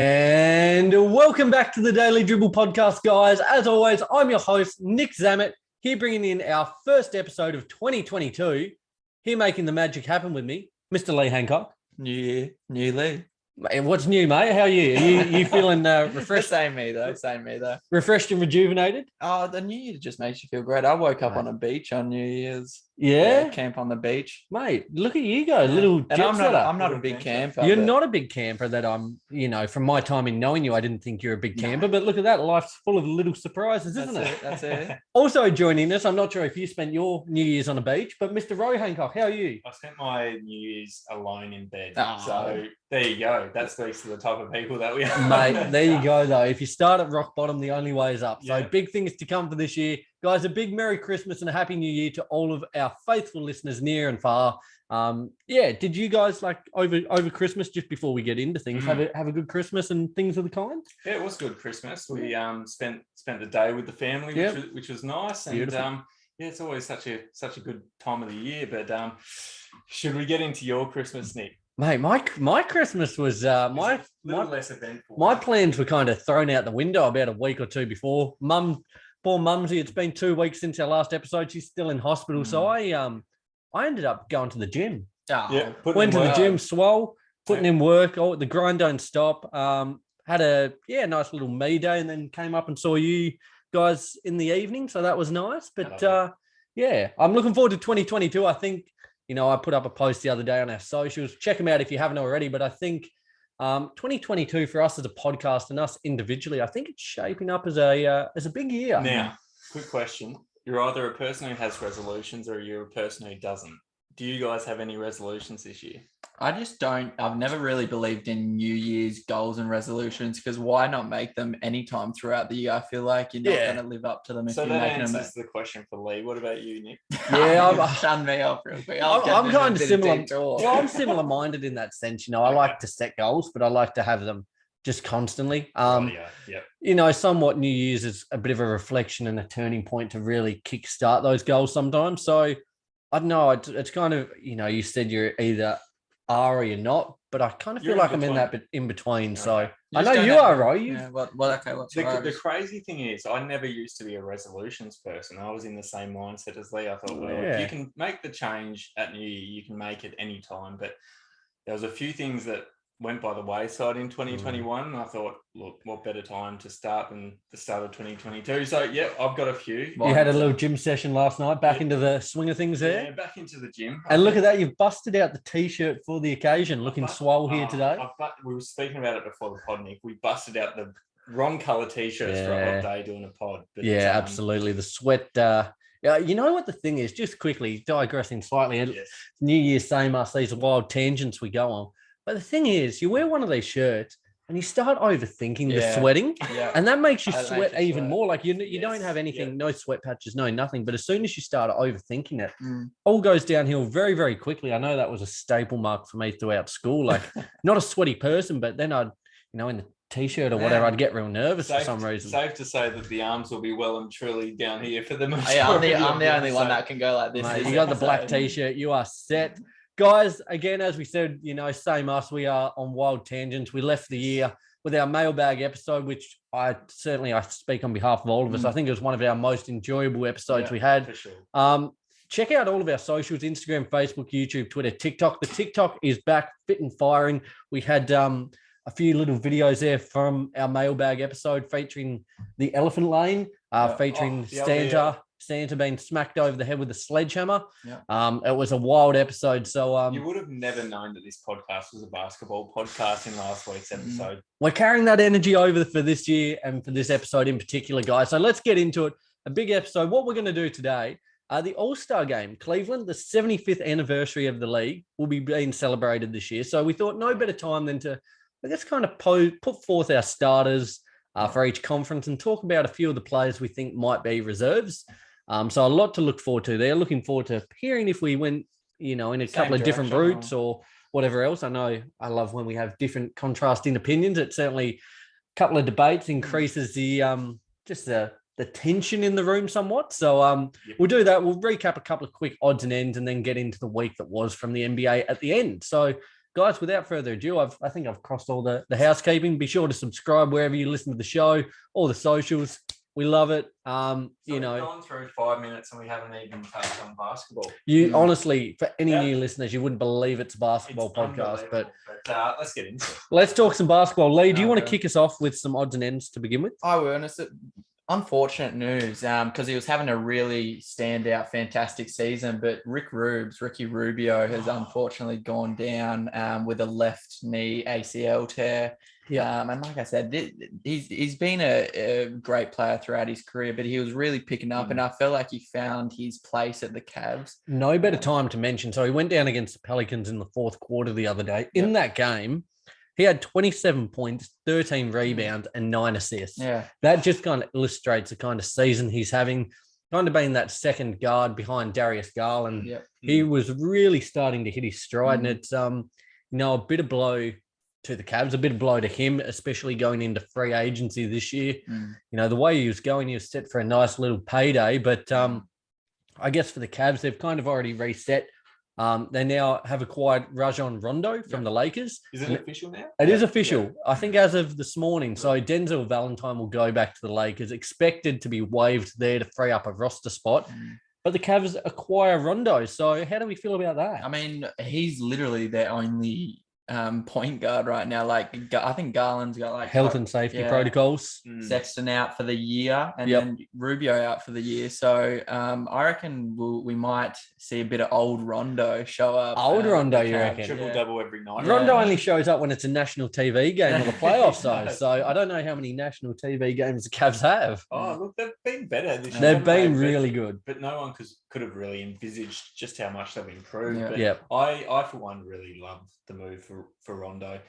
And welcome back to the Daily Dribble podcast, guys. As always, I'm your host, Nick Zammit, here bringing in our first episode of 2022. Here making the magic happen with me, Mr. Lee Hancock. New year, new Lee. What's new, mate? How are you? You feeling refreshed? Same me though. Refreshed and rejuvenated? Oh, the new year just makes you feel great. I woke up on a beach on New Year's. Yeah? Camp on the beach. Mate, look at you go. Little and I'm not a big camper. You're not a big camper that from my time in knowing you, I didn't think you're a big camper, but look at that. Life's full of little surprises, isn't it? That's it. Also joining us, I'm not sure if you spent your New Year's on a beach, but Mr. Roy Hancock, how are you? I spent my New Year's alone in bed. Oh. So there you go. That speaks to the type of people that we are. Mate, there you go, though. If you start at rock bottom, the only way is up. So big things to come for this year. Guys, a big Merry Christmas and a Happy New Year to all of our faithful listeners near and far. Did you guys over Christmas, just before we get into things, have a good Christmas and things of the kind? Yeah, it was good Christmas. We spent the day with the family, which was nice. Beautiful. And it's always such a good time of the year. But should we get into your Christmas, Nick? Mate, my Christmas was my less eventful. My plans were kind of thrown out the window about a week or two before. Poor Mumsy, it's been 2 weeks since our last episode. She's still in hospital. So I ended up going to the gym. Went to the gym, swole, putting in work. Oh, the grind don't stop. Had a nice little me day, and then came up and saw you guys in the evening. So that was nice. But I'm looking forward to 2022. I think, I put up a post the other day on our socials. Check them out if you haven't already. But I think 2022 for us as a podcast and us individually, I think it's shaping up as a big year. Now, quick question. You're either a person who has resolutions or you're a person who doesn't. Do you guys have any resolutions this year? I just don't. I've never really believed in New Year's goals and resolutions, because why not make them anytime throughout the year? I feel like you're not going to live up to them if you're making them. So that answers the question for Lee. What about you, Nick? Yeah, shun me off real quick. I'm kind of similar. Well, I'm similar-minded in that sense. I like to set goals, but I like to have them just constantly. Somewhat New Year's is a bit of a reflection and a turning point to really kickstart those goals sometimes. So I don't know. It's kind of, you said you're either are or you're not, but I kind of feel like I'm in that bit in between. Okay. So I know you are, right? The crazy thing is, I never used to be a resolutions person. I was in the same mindset as Lee. I thought, if you can make the change at New Year, you can make it any time. But there was a few things that went by the wayside in 2021. And I thought, look, what better time to start than the start of 2022? So, I've got a few. You had a little gym session last night, back into the swing of things there? Yeah, back into the gym. And look at that, you've busted out the T-shirt for the occasion, looking swole here today. We were speaking about it before the pod, Nick. We busted out the wrong colour T-shirts for a hot day doing a pod. But absolutely. The sweat... you know what the thing is? Just quickly, digressing slightly, New Year's, same us, these wild tangents we go on. But the thing is, you wear one of these shirts and you start overthinking the sweating, and that makes you sweat even more. Like you don't have anything, no sweat patches, no nothing. But as soon as you start overthinking it, all goes downhill very, very quickly. I know that was a staple mark for me throughout school. Like not a sweaty person, but then I'd, in the T-shirt or whatever, I'd get real nervous for some reason. Safe to say that the arms will be well and truly down here for the most. I'm the only one that can go like this. Mate, you got the black T-shirt, you are set. Guys, again, as we said, same us, we are on wild tangents. We left the year with our mailbag episode, which I speak on behalf of all of us. I think it was one of our most enjoyable episodes we had. For sure. Check out all of our socials, Instagram, Facebook, YouTube, Twitter, TikTok. The TikTok is back, fit and firing. We had a few little videos there from our mailbag episode featuring the Elephant Lane, featuring Santa being smacked over the head with a sledgehammer. It was a wild episode. So you would have never known that this podcast was a basketball podcast in last week's episode. We're carrying that energy over for this year and for this episode in particular, guys. So let's get into it. A big episode. What we're going to do today, the All-Star Game, Cleveland, the 75th anniversary of the league, will be being celebrated this year. So we thought no better time than to, kind of put forth our starters for each conference and talk about a few of the players we think might be reserves. So a lot to look forward to there. Looking forward to hearing if we went, in a couple of different routes or whatever else. I know I love when we have different contrasting opinions. It certainly, a couple of debates increases the tension in the room somewhat. So we'll do that. We'll recap a couple of quick odds and ends and then get into the week that was from the NBA at the end. So guys, without further ado, I think I've crossed all the housekeeping. Be sure to subscribe wherever you listen to the show, all the socials. We love it. We've gone through 5 minutes and we haven't even touched on basketball. Honestly, for any new listeners, you wouldn't believe it's a basketball podcast. But let's get into it. Let's talk some basketball. Lee, do you want to kick us off with some odds and ends to begin with? I will. And it's unfortunate news because he was having a really standout, fantastic season. But Ricky Rubio has unfortunately gone down with a left knee ACL tear. Yeah. And like I said, he's been a great player throughout his career, but he was really picking up, and I felt like he found his place at the Cavs. No better time to mention. So he went down against the Pelicans in the fourth quarter the other day. In that game, he had 27 points, 13 rebounds, and 9 assists. Yeah. That just kind of illustrates the kind of season he's having, kind of being that second guard behind Darius Garland. Yep. He was really starting to hit his stride, and it's a bit of blow to the Cavs, a bit of blow to him, especially going into free agency this year. The way he was going, he was set for a nice little payday. But I guess for the Cavs, they've kind of already reset. They now have acquired Rajon Rondo from the Lakers. Is it official now? It is official. Yeah. I think as of this morning. So Denzel Valentine will go back to the Lakers, expected to be waived there to free up a roster spot. But the Cavs acquire Rondo. So how do we feel about that? I mean, he's literally their only point guard right now. Like, I think Garland's got health and safety protocols. Sexton out for the year, and then Rubio out for the year. So I reckon we might see a bit of old Rondo show up. Old Rondo, you reckon? Triple-double every night. Rondo only shows up when it's a national TV game or the playoffs, though. So I don't know how many national TV games the Cavs have. Oh, look, they've been better this year. They've been really good. But no one could have really envisaged just how much they've improved. Yeah. But I, for one, really love the move for Rondo.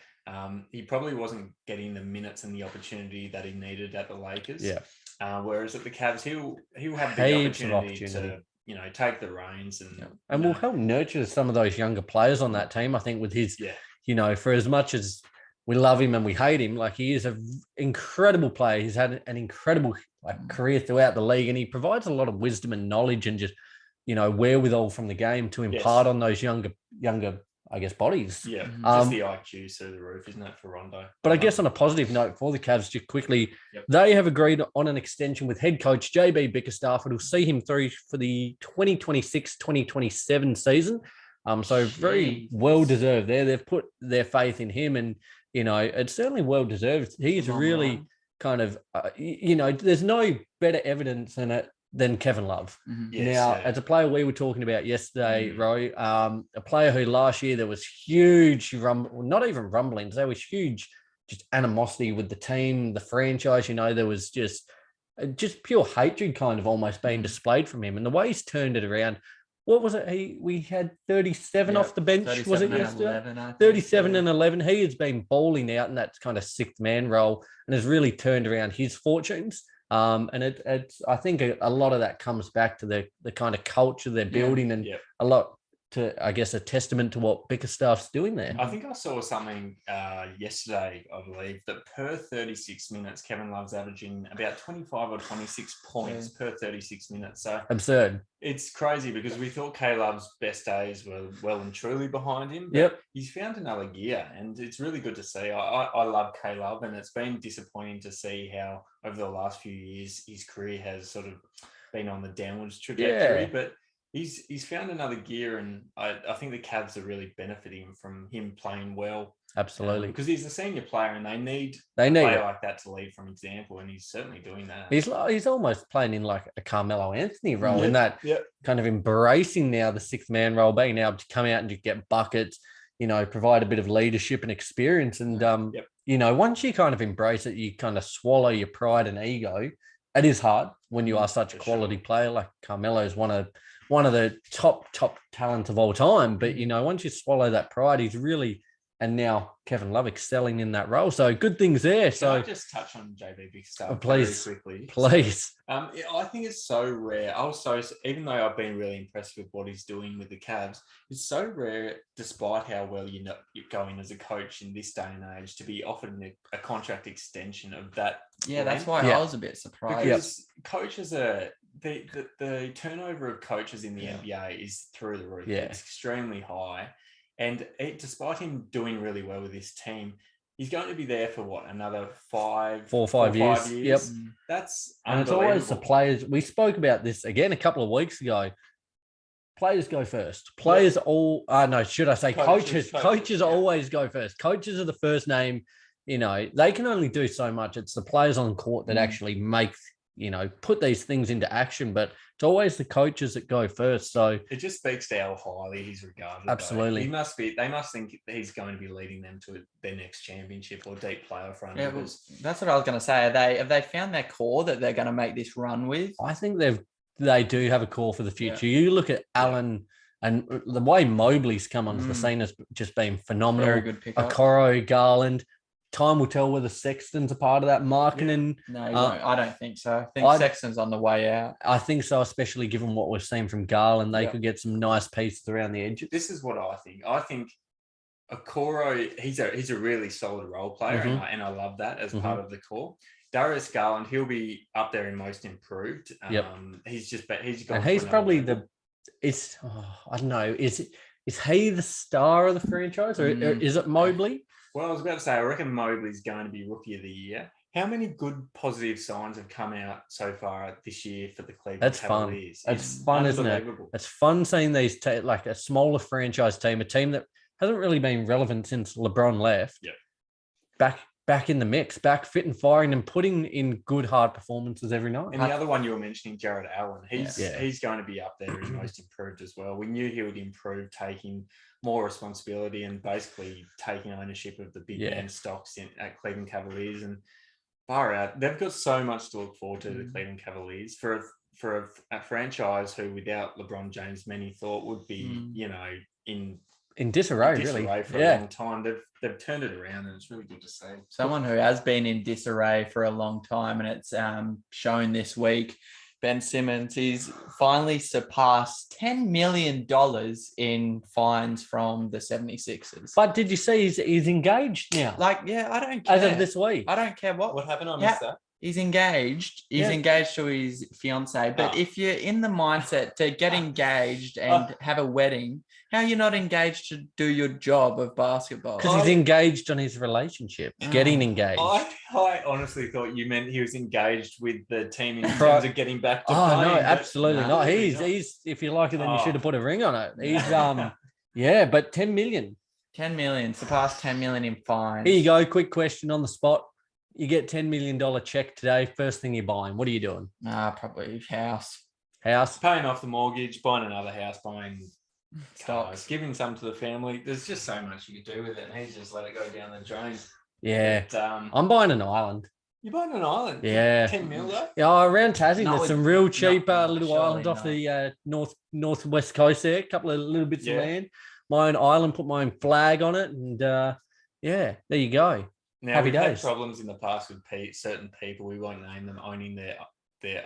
He probably wasn't getting the minutes and the opportunity that he needed at the Lakers. Yeah. Whereas at the Cavs, he'll have the opportunity to take the reins and will help nurture some of those younger players on that team. I think with his, for as much as we love him and we hate him, like he is an incredible player. He's had an incredible career throughout the league, and he provides a lot of wisdom and knowledge and just wherewithal from the game to impart on those younger, I guess, bodies. Yeah, just the IQ through the roof, isn't it, for Rondo? But I guess on a positive note for the Cavs, just quickly, they have agreed on an extension with head coach JB Bickerstaff. It'll see him through for the 2026-2027 season. So very well-deserved there. They've put their faith in him, and, it's certainly well-deserved. He's really kind of, there's no better evidence than Kevin Love. As a player we were talking about yesterday, Roy, a player who last year there was huge, not even rumblings, there was huge just animosity with the team, the franchise. There was just pure hatred kind of almost being displayed from him. And the way he's turned it around, what was it? We had 37 off the bench, was it yesterday? 11, 37 and 11. He has been balling out in that kind of sixth man role and has really turned around his fortunes. And it's I think a lot of that comes back to the kind of culture they're building, and a lot to, I guess, a testament to what Bickerstaff's doing there. I think I saw something yesterday, I believe, that per 36 minutes, Kevin Love's averaging about 25 or 26 points per 36 minutes. So absurd. It's crazy because we thought K-Love's best days were well and truly behind him. He's found another gear, and it's really good to see. I love K-Love, and it's been disappointing to see how over the last few years his career has sort of been on the downwards trajectory. But he's found another gear, and I think the Cavs are really benefiting from him playing well. Absolutely. Because he's a senior player, and they need a player like that to lead from example, and he's certainly doing that. He's almost playing in like a Carmelo Anthony role, in that kind of embracing now the sixth man role, being able to come out and just get buckets, provide a bit of leadership and experience. And, once you kind of embrace it, you kind of swallow your pride and ego. It is hard when you are such a quality player. Like Carmelo is one of the top talents of all time. But, once you swallow that pride, he's really... And now Kevin Love excelling in that role. So good things there. Can I just touch on JB Bickerstaff very quickly? Please. I think it's so rare. Even though I've been really impressed with what he's doing with the Cavs, it's so rare, despite how well you're going as a coach in this day and age, to be offered a contract extension of that. Yeah, that's why I was a bit surprised. Because coaches are... The turnover of coaches in the NBA is through the roof. It's extremely high. And despite him doing really well with this team, he's going to be there for what, another 4 or 5 years? Yep. That's and it's always the players. We spoke about this again a couple of weeks ago. Players go first. Players should I say coaches? Coaches always go first. Coaches are the first name. They can only do so much. It's the players on court that actually make, put these things into action. But it's always the coaches that go first. So it just speaks to how highly he's regarded. Absolutely. They must think he's going to be leading them to their next championship or deep playoff run. Yeah, that's what I was going to say. Have they found their core that they're going to make this run with? I think they do have a core for the future. You look at Allen and the way Mobley's come onto the scene has just been phenomenal. Very good pickup. Okoro, Garland. Time will tell whether Sexton's a part of that marketing. No, I don't think so. I think Sexton's on the way out. I think so, especially given what we've seen from Garland. They could get some nice pieces around the edges. This is what I think. I think Okoro, he's a really solid role player, and I love that as part of the core. Darius Garland, he'll be up there in most improved. He's probably I don't know. Is he the star of the franchise, or is it Mobley? Well, I was about to say, I reckon Mobley's going to be Rookie of the Year. How many good positive signs have come out so far this year for the Cleveland Cavaliers? It's fun, isn't it? It's fun seeing these like a smaller franchise team, a team that hasn't really been relevant since LeBron left. Yeah. Back in the mix, back fit and firing and putting in good hard performances every night. And the other one you were mentioning, Jared Allen, he's going to be up there in most improved as well. We knew he would improve, taking more responsibility and basically taking ownership of the big man stocks at Cleveland Cavaliers. And far out, they've got so much to look forward to, the Cleveland Cavaliers, for a franchise who, without LeBron James, many thought would be, in disarray, really, for a long time. They've turned it around, and it's really good to see. Someone who has been in disarray for a long time, and it's shown this week. Ben Simmons, he's finally surpassed $10 million in fines from the 76ers. But did you see he's engaged now? I don't care. As of this week. I don't care what happened. I missed that. He's engaged. He's engaged to his fiance. But if you're in the mindset to get engaged and have a wedding, how are you not engaged to do your job of basketball? Because he's engaged on his relationship, getting engaged. I honestly thought you meant he was engaged with the team in terms of getting back to playing. No, absolutely not. He's if you like it, then you should have put a ring on it. He's but 10 million. 10 million, surpassed 10 million in fines. Here you go. Quick question on the spot. You get $10 million check today. First thing you're buying. What are you doing? Probably house. Paying off the mortgage, buying another house, buying stocks, giving some to the family. There's just so much you could do with it, and he's just let it go down the drain. Yeah. But, I'm buying an island. You're buying an island? Yeah. 10 mil though? Yeah, around Tassie. There's some real cheap little islands off the northwest coast there. A couple of little bits of land. My own island, put my own flag on it, and there you go. Now, Happy we've days. had problems in the past with certain people, we won't name them, owning their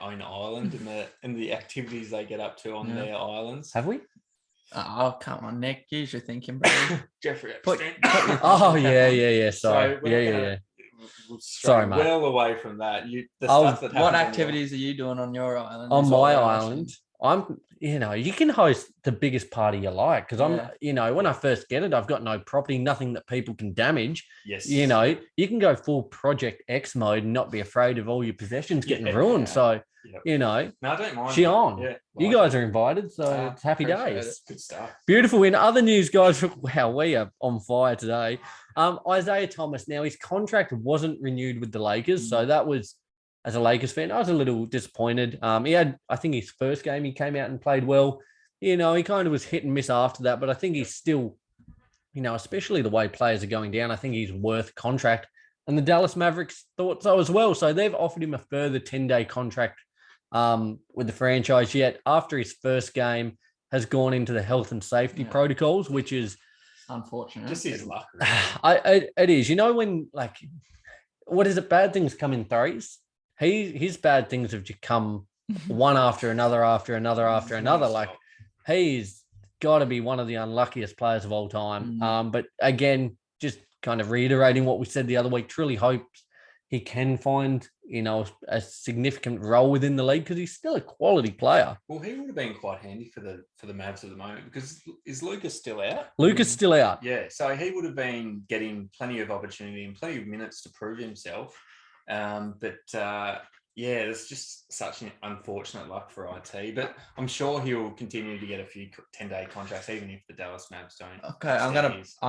own island and the activities they get up to on their islands. Have we? Oh, come on, Nick. Use your thinking, bro. Jeffrey Epstein. Sorry. Sorry, mate. Well away from that. What activities are you doing on your island? On my island, you can host the biggest party you like, because when I first get it, I've got no property, nothing that people can damage. Yes. You can go full Project X mode and not be afraid of all your possessions getting ruined. So, no, I don't mind. You guys are invited, so it's happy days. Good stuff. Beautiful. In other news, guys, wow, we are on fire today. Isaiah Thomas, now his contract wasn't renewed with the Lakers, so that was, as a Lakers fan, I was a little disappointed. He had, I think, his first game, he came out and played well. He kind of was hit and miss after that, but I think he's still, especially the way players are going down, I think he's worth contract. And the Dallas Mavericks thought so as well. So they've offered him a further 10-day contract with the franchise, yet after his first game has gone into the health and safety protocols, which is unfortunate. Just his luck. It is. When, what is it? Bad things come in threes. His bad things have just come one after another, after another, after another. He's got to be one of the unluckiest players of all time. But again, just kind of reiterating what we said the other week, truly hopes he can find, a significant role within the league because he's still a quality player. Well, he would have been quite handy for the Mavs at the moment because is Lucas still out? Lucas still out. Yeah, so he would have been getting plenty of opportunity and plenty of minutes to prove himself. Yeah, it's just such an unfortunate luck for IT, but I'm sure he'll continue to get a few 10-day contracts, even if the Dallas Mavs don't. Okay, I'm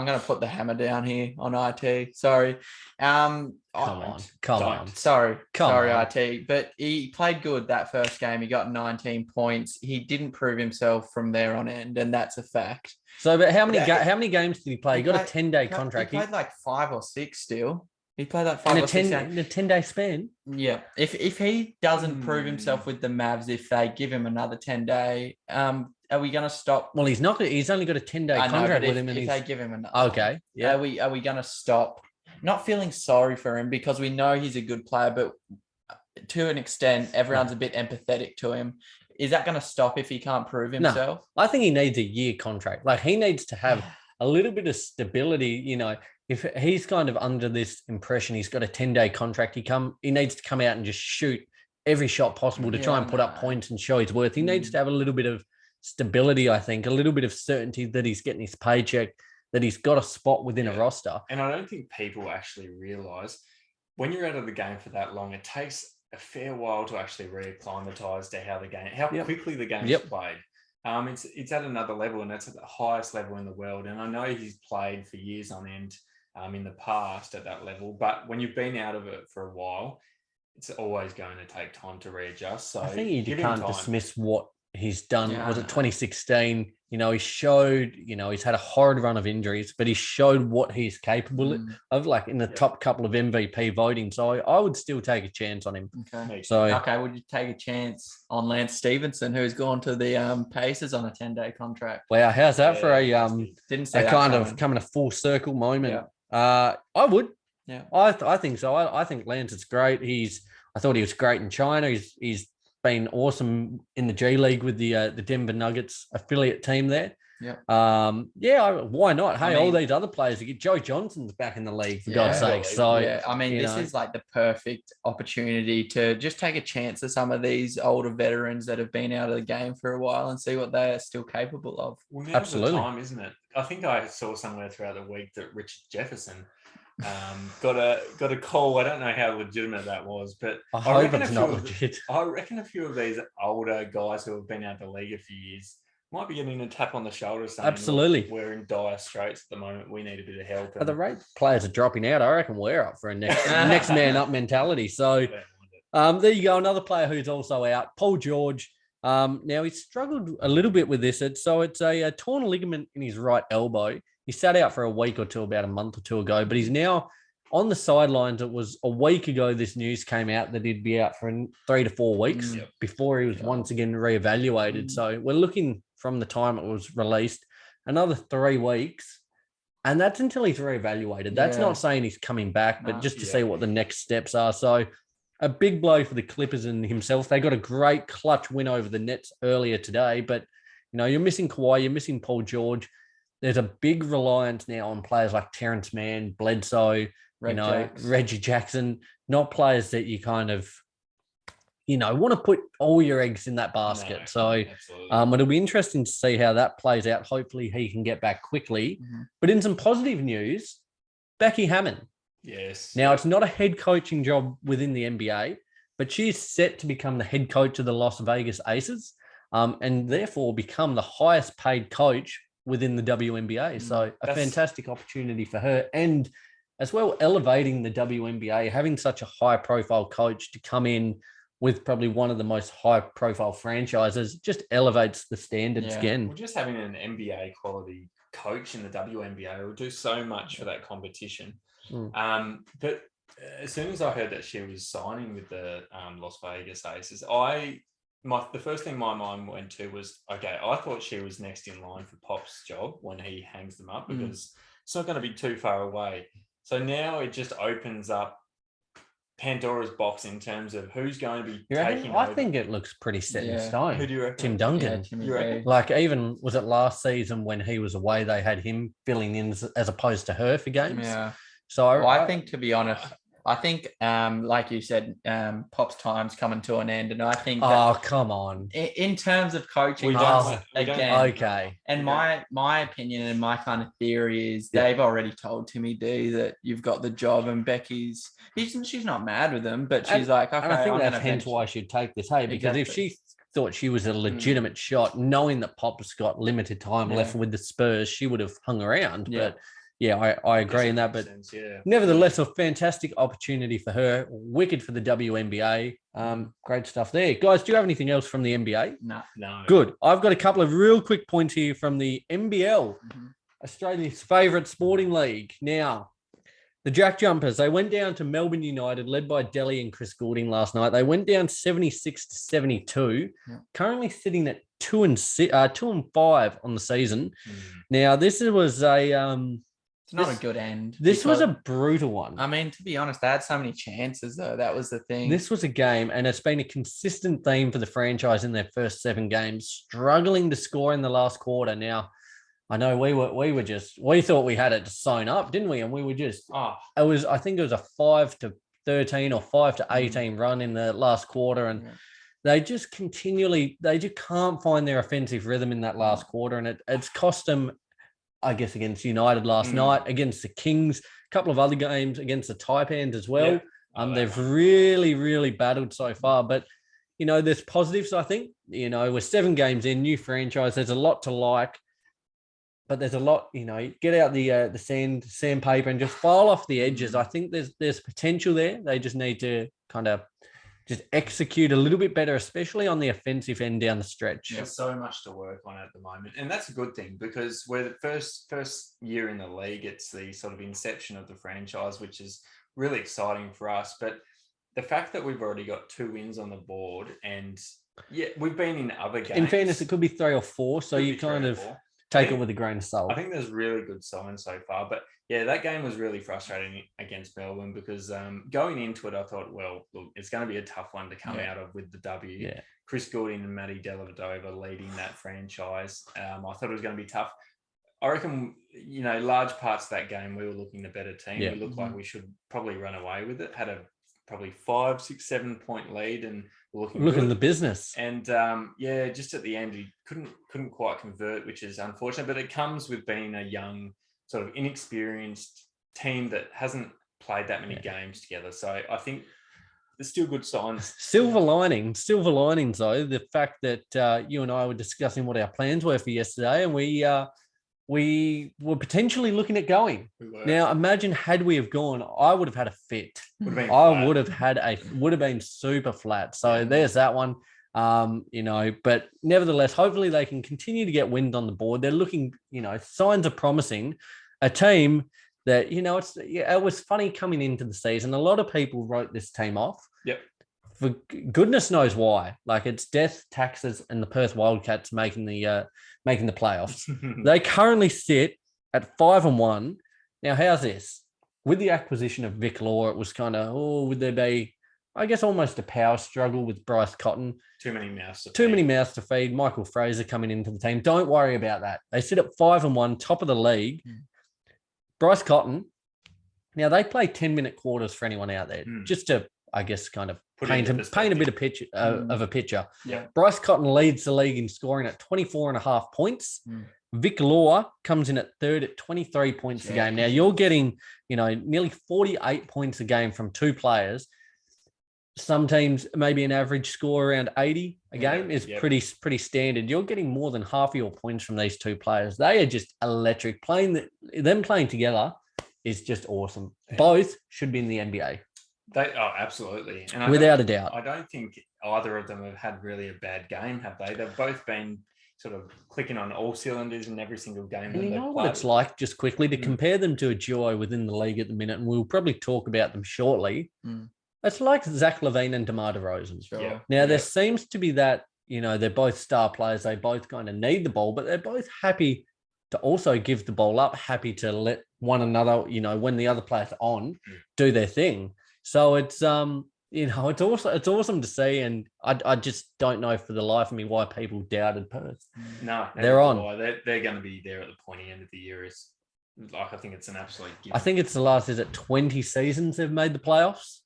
gonna put the hammer down here on IT. Sorry, Come on. Sorry, on. IT. But he played good that first game. He got 19 points. He didn't prove himself from there on end, and that's a fact. So, but how many games did he play? He got a 10-day contract. He played like 5 or 6 still. He played like 5 or 6 games. In a 10-day span? Yeah. If he doesn't prove himself with the Mavs, if they give him another 10-day, are we going to stop? Well, he's not. He's only got a 10-day contract with him. If they give him another, okay. Yeah. Are we going to stop? Not feeling sorry for him because we know he's a good player, but to an extent, everyone's a bit empathetic to him. Is that going to stop if he can't prove himself? No, I think he needs a year contract. Like he needs to have a little bit of stability, If he's kind of under this impression he's got a 10-day contract, he needs to come out and just shoot every shot possible to try and put up points and show his worth. He needs to have a little bit of stability, I think, a little bit of certainty that he's getting his paycheck, that he's got a spot within a roster. And I don't think people actually realise when you're out of the game for that long, it takes a fair while to actually reacclimatise to how quickly the game's played. It's at another level, and it's at the highest level in the world. And I know he's played for years on end in the past at that level, but when you've been out of it for a while, it's always going to take time to readjust. So I think you can't dismiss what he's done. Was it 2016? He showed, he's had a horrid run of injuries, but he showed what he's capable of, like in the top couple of MVP voting. So I would still take a chance on him. Okay. Would you take a chance on Lance Stephenson, who's gone to the Pacers on a 10-day contract? Wow, how's that for a coming a full circle moment? Yeah. I would. Yeah. I think so. I think Lance is great. I thought he was great in China. He's been awesome in the G League with the Denver Nuggets affiliate team there. Yeah. Why not? Hey, all these other players, Joe Johnson's back in the league for God's sake. So this is like the perfect opportunity to just take a chance at some of these older veterans that have been out of the game for a while and see what they are still capable of. Well, now's the time, isn't it? I think I saw somewhere throughout the week that Richard Jefferson got a call. I don't know how legitimate that was, but I reckon it's not legit. I reckon a few of these older guys who have been out of the league a few years might be getting a tap on the shoulder saying, absolutely, we're in dire straits at the moment. We need a bit of help. At the rate players are dropping out, I reckon we're up for a next man up mentality. So there you go. Another player who's also out, Paul George. Now he's struggled a little bit with this. It's a torn ligament in his right elbow. He sat out for a week or two, about a month or two ago, but he's now on the sidelines. It was a week ago this news came out that he'd be out for 3 to 4 weeks before he was once again reevaluated. So we're looking from the time it was released, another 3 weeks, and that's until he's reevaluated. That's not saying he's coming back, but just to see what the next steps are. So a big blow for the Clippers and himself. They got a great clutch win over the Nets earlier today, but you're missing Kawhi, you're missing Paul George. There's a big reliance now on players like Terrence Mann, Bledsoe, Reggie Jackson, not players that you kind of, want to put all your eggs in that basket. It'll be interesting to see how that plays out. Hopefully he can get back quickly. But in some positive news, Becky Hammond. Yes. Now, it's not a head coaching job within the NBA, but she's set to become the head coach of the Las Vegas Aces and therefore become the highest paid coach within the WNBA. So a fantastic opportunity for her, and as well elevating the WNBA, having such a high profile coach to come in with probably one of the most high profile franchises just elevates the standards again. Well, just having an NBA quality coach in the WNBA will do so much for that competition. But as soon as I heard that she was signing with the Las Vegas Aces, the first thing my mind went to was, okay, I thought she was next in line for Pop's job when he hangs them up because it's not going to be too far away. So now it just opens up Pandora's box in terms of who's going to be taking over. I think it looks pretty set in stone. Who do you reckon? Tim Duncan. Like even, was it last season when he was away, they had him filling in as opposed to her for games? Yeah. So I think, to be honest, I think, like you said, Pop's time's coming to an end, and I think. Come on. In terms of coaching, okay. And my opinion and my kind of theory is they've already told Timmy D that you've got the job, and she's not mad with him, but she's like, okay. And I think that's hence why she'd take this, hey, because if she thought she was a legitimate shot, knowing that Pop's got limited time left with the Spurs, she would have hung around. Yeah. But yeah, I agree in that. But nevertheless, a fantastic opportunity for her. Wicked for the WNBA. Great stuff there. Guys, do you have anything else from the NBA? No. Good. I've got a couple of real quick points here from the NBL, Australia's favourite sporting league. Now, the Jack Jumpers, they went down to Melbourne United, led by Delhi and Chris Goulding last night. They went down 76-72, currently sitting at 2-5 on the season. Now, this was it's not a good end. This was a brutal one. I mean, to be honest, they had so many chances, though. That was the thing. This was a game, and it's been a consistent theme for the franchise in their first 7 games, struggling to score in the last quarter. Now, I know we thought we had it sewn up, didn't we? And we were just, I think it was a 5-13 or 5-18 run in the last quarter. And they just can't find their offensive rhythm in that last quarter. And it's cost them, I guess, against United last night, against the Kings, a couple of other games against the Taipans as well. They've really, really battled so far. But, there's positives, I think. We're 7 games in, new franchise. There's a lot to like. But there's a lot, get out the sandpaper and just file off the edges. I think there's potential there. They just need to kind of just execute a little bit better, especially on the offensive end down the stretch. There's so much to work on at the moment. And that's a good thing because we're the first year in the league. It's the sort of inception of the franchise, which is really exciting for us. But the fact that we've already got 2 wins on the board and we've been in other games. In fairness, it could be 3 or 4. So you kind of take it with a grain of salt. I think there's really good signs so far. But that game was really frustrating against Melbourne because going into it, I thought, well, look, it's going to be a tough one to come out of with the W. Yeah. Chris Goulding and Maddie Dellavedova leading that franchise. I thought it was going to be tough. I reckon, large parts of that game, we were looking the better team. We looked like we should probably run away with it. Had a probably 5, 6, 7 point lead and looking the business. And just at the end, he couldn't quite convert, which is unfortunate. But it comes with being a young, sort of inexperienced team that hasn't played that many games together. So I think there's still good signs. Silver linings though, the fact that you and I were discussing what our plans were for yesterday, and we were potentially looking at going. Now, imagine had we have gone, I would have had a fit. Would have been super flat. So there's that one. But nevertheless, hopefully they can continue to get wind on the board. They're looking, signs are promising. A team that, it was funny coming into the season. A lot of people wrote this team off. Yep. For goodness knows why. Like, it's death, taxes, and the Perth Wildcats making the playoffs. They currently sit at 5-1. Now, how's this? With the acquisition of Vic Law, it was kind of, would there be, I guess, almost a power struggle with Bryce Cotton? Too many mouths to feed. Michael Fraser coming into the team. Don't worry about that. They sit at 5-1, top of the league. Bryce Cotton. Now, they play 10-minute quarters for anyone out there, just to, I guess, kind of paint a bit of a picture. Yeah. Bryce Cotton leads the league in scoring at 24.5 points. Vic Law comes in at third at 23 points a game. Now, you're getting, nearly 48 points a game from 2 players. Some teams, maybe an average score around 80 a game is pretty standard. You're getting more than half of your points from these 2 players. They are just electric. Them playing together is just awesome. Both should be in the NBA. Absolutely. And without a doubt. I don't think either of them have had really a bad game, have they? They've both been sort of clicking on all cylinders in every single game. And you know what it's like, just quickly, to compare them to a duo within the league at the minute, and we'll probably talk about them shortly. It's like Zach LaVine and DeMar DeRozan. Sure. Now, there seems to be that, they're both star players. They both kind of need the ball, but they're both happy to also give the ball up, happy to let one another, when the other player's on, do their thing. So it's, it's awesome to see. And I just don't know for the life of me why people doubted Perth. No, they're on. They're going to be there at the pointy end of the year. Like, I think it's an absolute given. I think it's the last, 20 seasons they've made the playoffs?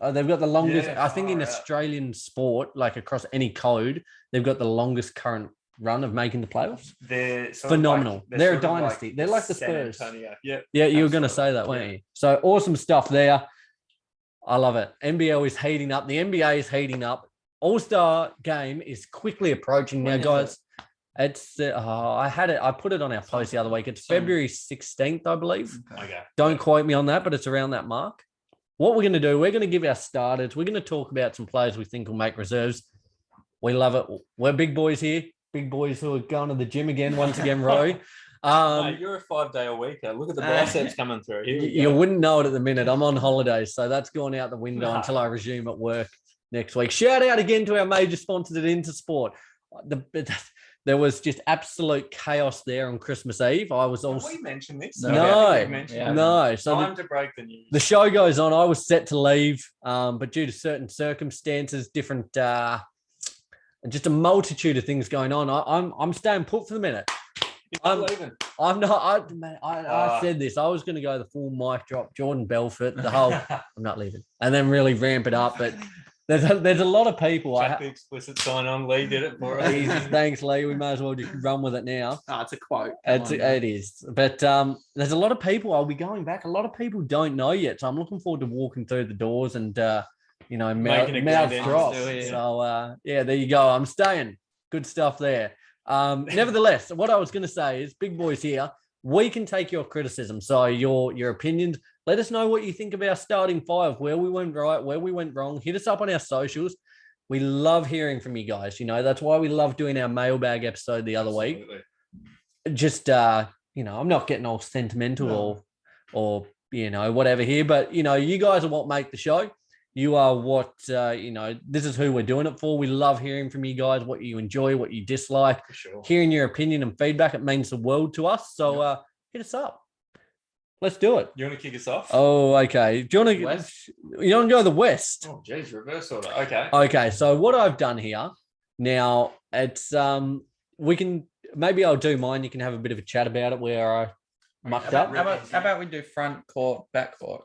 They've got the longest, I think in Australian sport, like across any code, they've got the longest current run of making the playoffs. They're phenomenal. They're a dynasty. They're like the Spurs. Yeah, you were going to say that, weren't you? So awesome stuff there. I love it. NBL is heating up. The NBA is heating up. All-Star game is quickly approaching now, guys. It's I put it on our post the other week. It's February 16th, I believe. Okay. Don't quote me on that, but it's around that mark. What we're going to do, we're going to give our starters. We're going to talk about some players we think will make reserves. We love it. We're big boys here. Big boys who are going to the gym again, once again, Roy. Mate, you're a 5-day-a-weeker. Look at the biceps coming through. You wouldn't know it at the minute. I'm on holidays, so that's gone out the window until I resume at work next week. Shout out again to our major sponsors at Intersport. There was just absolute chaos there on Christmas Eve. I was also... Have we mentioned this? No. So time to break the news. The show goes on. I was set to leave, but due to certain circumstances, different, just a multitude of things going on, I'm staying put for the minute. I'm leaving. I'm not. I said this. I was going to go the full mic drop, Jordan Belfort, the whole. I'm not leaving, and then really ramp it up, but. There's a lot the explicit sign on. Lee did it for us. Thanks, Lee. We may as well just run with it now. Oh, it's a quote. It is. But there's a lot of people. I'll be going back. A lot of people don't know yet. So I'm looking forward to walking through the doors and, mouths drop. So, there you go. I'm staying. Good stuff there. Nevertheless, what I was going to say is, big boys here, we can take your criticism. So your opinions. Let us know what you think of our starting five, where we went right, where we went wrong. Hit us up on our socials. We love hearing from you guys. That's why we love doing our mailbag episode the other week. Just, I'm not getting all sentimental or whatever here, but, you guys are what make the show. You are what, this is who we're doing it for. We love hearing from you guys, what you enjoy, what you dislike. For sure. Hearing your opinion and feedback, it means the world to us. So hit us up. Let's do it. You want to kick us off? Oh, okay. Do you want to go to the West? Oh, geez, reverse order. Okay. Okay. So what I've done here now, it's we can maybe I'll do mine. You can have a bit of a chat about it where I mucked up. How about we do front court, back court?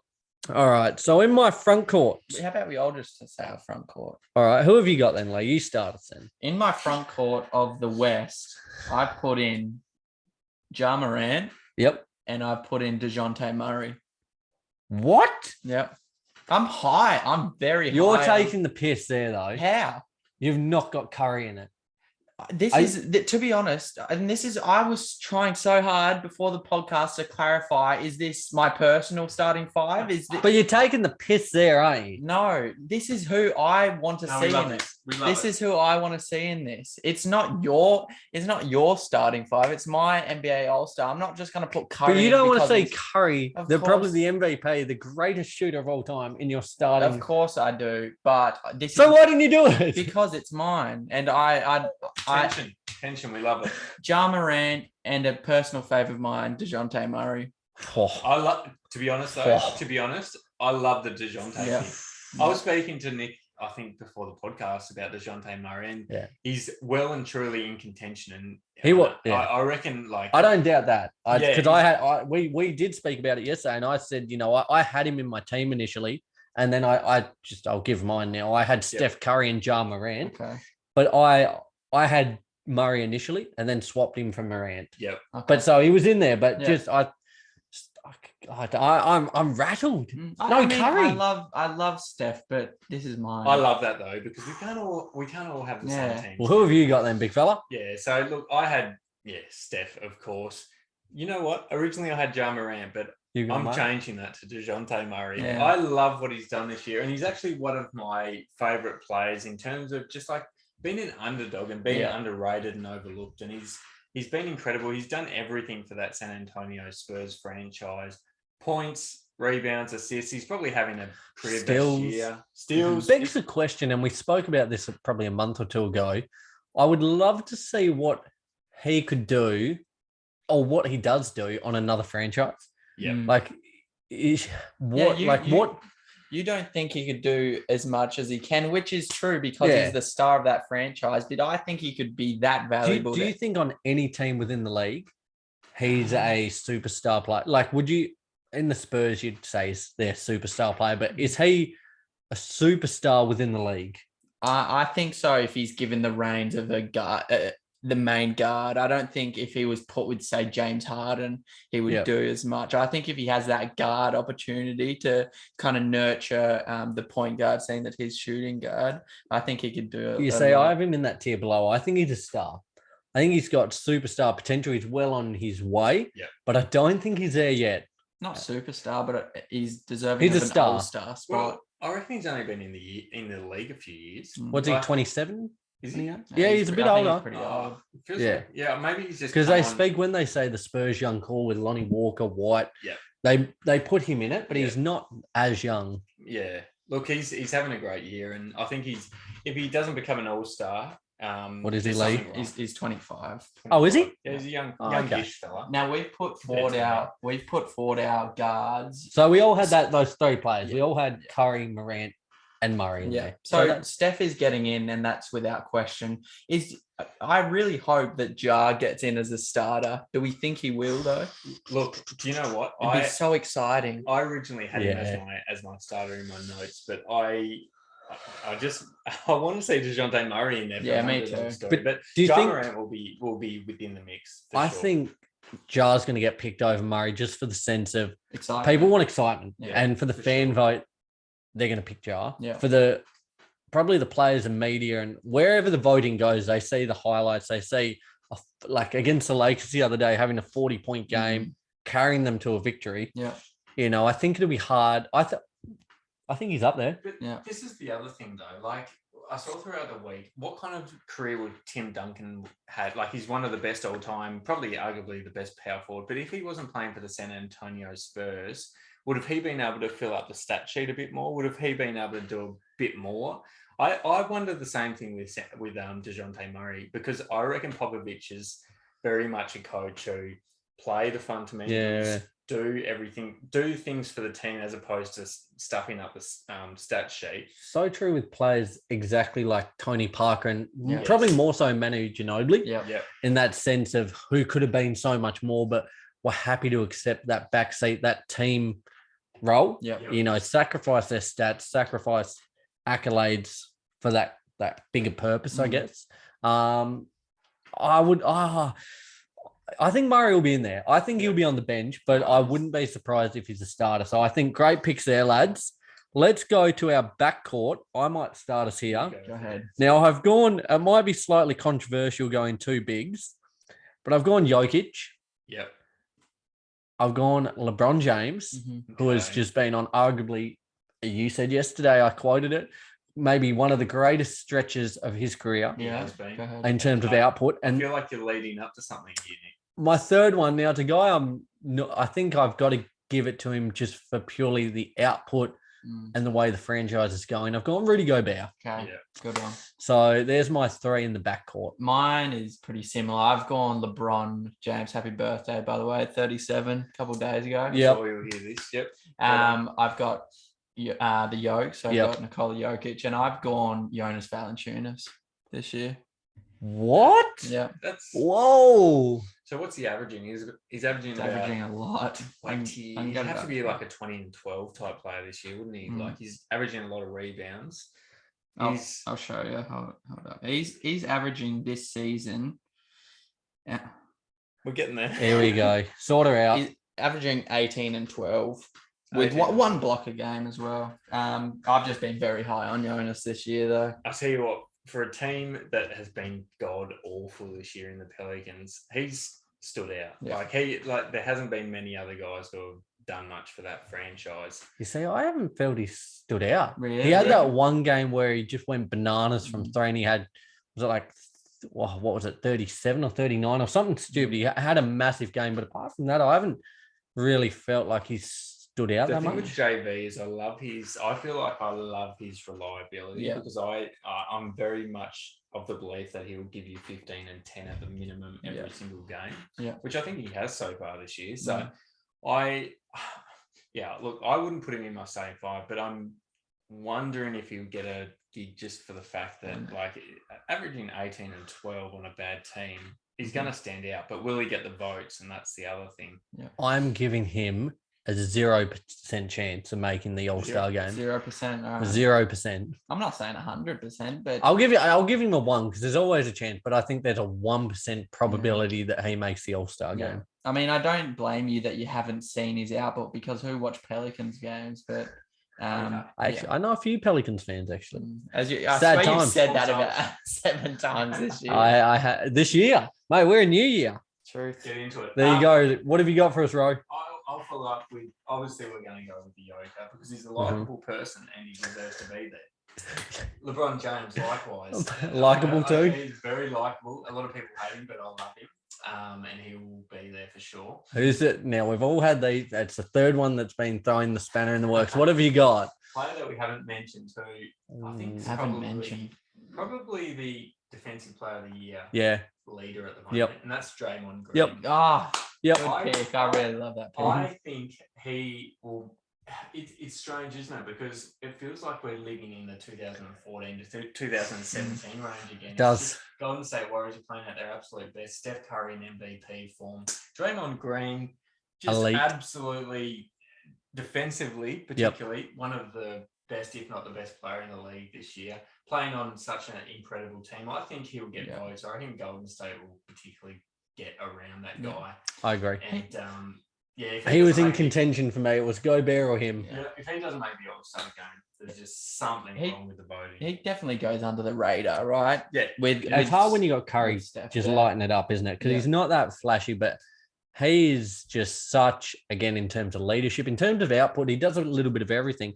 All right. So in my front court, how about we all just say our front court? All right. Who have you got then, Lee? You start us then. In my front court of the West, I put in Ja Morant. Yep. And I put in DeJounte Murray. What? Yep. I'm high. I'm very high. You're taking the piss there, though. How? You've not got Curry in it. To be honest, and I was trying so hard before the podcast to clarify, is this my personal starting five? But you're taking the piss there, aren't you? No, this is who I want to see in this. This is who I want to see in this. It's not your starting five. It's my NBA All-Star. I'm not just going to put Curry. But you don't want to see Curry, probably the MVP, the greatest shooter of all time, in your starting. Of course I do, but why didn't you do it? Because it's mine, and Tension, we love it. Ja Morant and a personal favourite of mine, DeJounte Murray. To be honest, I love the DeJounte thing. I was speaking to Nick, I think, before the podcast about DeJounte Murray, and he's well and truly in contention. And I reckon, I don't doubt that, because we did speak about it yesterday, and I said, I had him in my team initially, and then I'll give mine now. I had Steph Curry and Ja Morant, but I had Murray initially and then swapped him for Morant. Yep. Okay. But so he was in there, but I'm rattled. Curry. I love Steph, but this is mine. I love that though, because we can't all have the same team. Well, who have you got then, big fella? Yeah. So look, I had Steph, of course. You know what? Originally I had Ja Morant, but I'm changing that to DeJounte Murray. Yeah. I love what he's done this year, and he's actually one of my favorite players in terms of just like being an underdog and being underrated and overlooked. And he's been incredible. He's done everything for that San Antonio Spurs franchise. Points, rebounds, assists. He's probably having a career best year. Steals. Begs the question, and we spoke about this probably a month or two ago. I would love to see what he could do or what he does do on another franchise. Yeah. Like, what? You don't think he could do as much as he can, which is true because he's the star of that franchise. But I think he could be that valuable. Do you think on any team within the league, he's a superstar player? Like, would you, in the Spurs, you'd say they're superstar player, but is he a superstar within the league? I think so. If he's given the reins of a guard, the main guard, I don't think if he was put with, say, James Harden, he would do as much. I think if he has that guard opportunity to kind of nurture the point guard, seeing that he's shooting guard, I think he could do it. You say I have him in that tier below. I think he's a star. I think he's got superstar potential. He's well on his way, but I don't think he's there yet. Not superstar, but he's deserving of an all-star spot. Well, I reckon he's only been in the league a few years. What's he, 27? Is he? Yeah, he's a bit older. He's pretty old. Maybe he's just because they speak when they say the Spurs young call with Lonnie Walker, White. Yeah, they put him in it, but he's not as young. Yeah, look, he's having a great year, and I think if he doesn't become an all-star. What is he, Lee? He's 25. Oh, is he? Yeah, he's a youngish fella. Now we've put forward our guards. So we all had those three players. We all had Curry, Morant, and Murray in there. So Steph is getting in, and that's without question. I really hope that Ja gets in as a starter. Do we think he will, though? Look, do you know what? It'd be so exciting. I originally had him as my starter in my notes, but I want to see DeJounte Murray in there. Yeah, me too. But do you think Morant will be within the mix? I think Ja's going to get picked over Murray just for the sense of excitement. People want excitement, and for the fan vote, they're going to pick Ja. Yeah. For probably the players and media and wherever the voting goes, they see the highlights. They see like against the Lakers the other day having a 40-point game, carrying them to a victory. Yeah. You know, I think it'll be hard. I think he's up there. But this is the other thing, though. Like, I saw throughout the week, what kind of career would Tim Duncan had? Like, he's one of the best all time, probably arguably the best power forward. But if he wasn't playing for the San Antonio Spurs, would have he been able to fill up the stat sheet a bit more? Would have he been able to do a bit more? I wonder the same thing with DeJounte Murray, because I reckon Popovich is very much a coach who play the fundamentals, do everything, do things for the team as opposed to stuffing up the stat sheet. So true with players exactly like Tony Parker and probably more so Manu Ginobili. In that sense of who could have been so much more, but were happy to accept that backseat, that team role. You know, sacrifice their stats, sacrifice accolades for that bigger purpose, I guess. I think Murray will be in there. I think he'll be on the bench, but I wouldn't be surprised if he's a starter. So I think great picks there, lads. Let's go to our backcourt. I might start us here. Go ahead. Now, I've gone, it might be slightly controversial going two bigs, but I've gone Jokic. Yep. I've gone LeBron James, who has just been on arguably, you said yesterday, I quoted it, maybe one of the greatest stretches of his career in terms of output. And I feel like you're leading up to something here, Nick. My third one now, to guy I think I've got to give it to him just for purely the output and the way the franchise is going. I've gone Rudy Gobert. Okay, good one. So there's my three in the backcourt. Mine is pretty similar. I've gone LeBron James. Happy birthday, by the way, 37 a couple of days ago. Yeah, we will hear this. Yep. I've got the Yoke, so I've got Nikola Jokic, and I've gone Jonas Valanciunas this year. What? Yeah. Whoa. So what's he averaging? He's averaging a lot. He'd have to be like a 20 and 12 type player this year, wouldn't he? Like he's averaging a lot of rebounds. I'll show you. Hold up. He's averaging this season. Yeah. We're getting there. Here we go. Sort her out. He's averaging 18 and 12 with one block a game as well. I've just been very high on Jonas this year, though. I'll tell you what, for a team that has been god awful this year in the Pelicans, he's stood out. Yeah. There hasn't been many other guys who have done much for that franchise. You see, I haven't felt he stood out. Really? He had that one game where he just went bananas from three, and he had, was it like, what was it, 37 or 39 or something stupid. He had a massive game, but apart from that, I haven't really felt like he's stood out that much. The thing with JV is I feel like I love his reliability because I'm very much of the belief that he will give you 15 and 10 at the minimum every single game, which I think he has so far this year. So I wouldn't put him in my starting five, but I'm wondering if he'll get a gig just for the fact that, like, averaging 18 and 12 on a bad team, he's going to stand out. But will he get the votes? And that's the other thing. Yeah. I'm giving him a 0% chance of making the All-Star game. 0%. 0%. I'm not saying 100%, but I'll give him a 1 because there's always a chance. But I think there's a 1% probability that he makes the All-Star game. I mean, I don't blame you that you haven't seen his output because who watched Pelicans games? But actually, I know a few Pelicans fans actually. I swear you've said that about 7 times this year. This year, mate. We're a new year. Truth. Get into it. There you go. What have you got for us, Ro? I'll follow up with. Obviously, we're going to go with the Yoker because he's a likable person and he deserves to be there. LeBron James, likewise, likable too. He's very likable. A lot of people hate him, but I love him. And he will be there for sure. Who's it? Now, we've all had these. That's the third one that's been throwing the spanner in the works. What have you got? Player that we haven't mentioned, who I think probably the defensive player of the year leader at the moment, and that's Draymond Green. Good pick. I really love that pick. I think he will. It's strange, isn't it? Because it feels like we're living in the 2014 to 2017 range again. It does. Golden State Warriors are playing at their absolute best. Steph Curry in MVP form. Draymond Green, just elite. Absolutely defensively, particularly one of the best, if not the best player in the league this year. Playing on such an incredible team. I think he'll get votes. I think Golden State will particularly get around that guy. I agree. And he was in contention for me. It was Gobert or him. Yeah, if he doesn't make the All-Star game, there's just something wrong with the voting. He definitely goes under the radar, right? Yeah. It's hard when you got Curry just lighting it up, isn't it? Because he's not that flashy, but he is just such, again, in terms of leadership, in terms of output, he does a little bit of everything.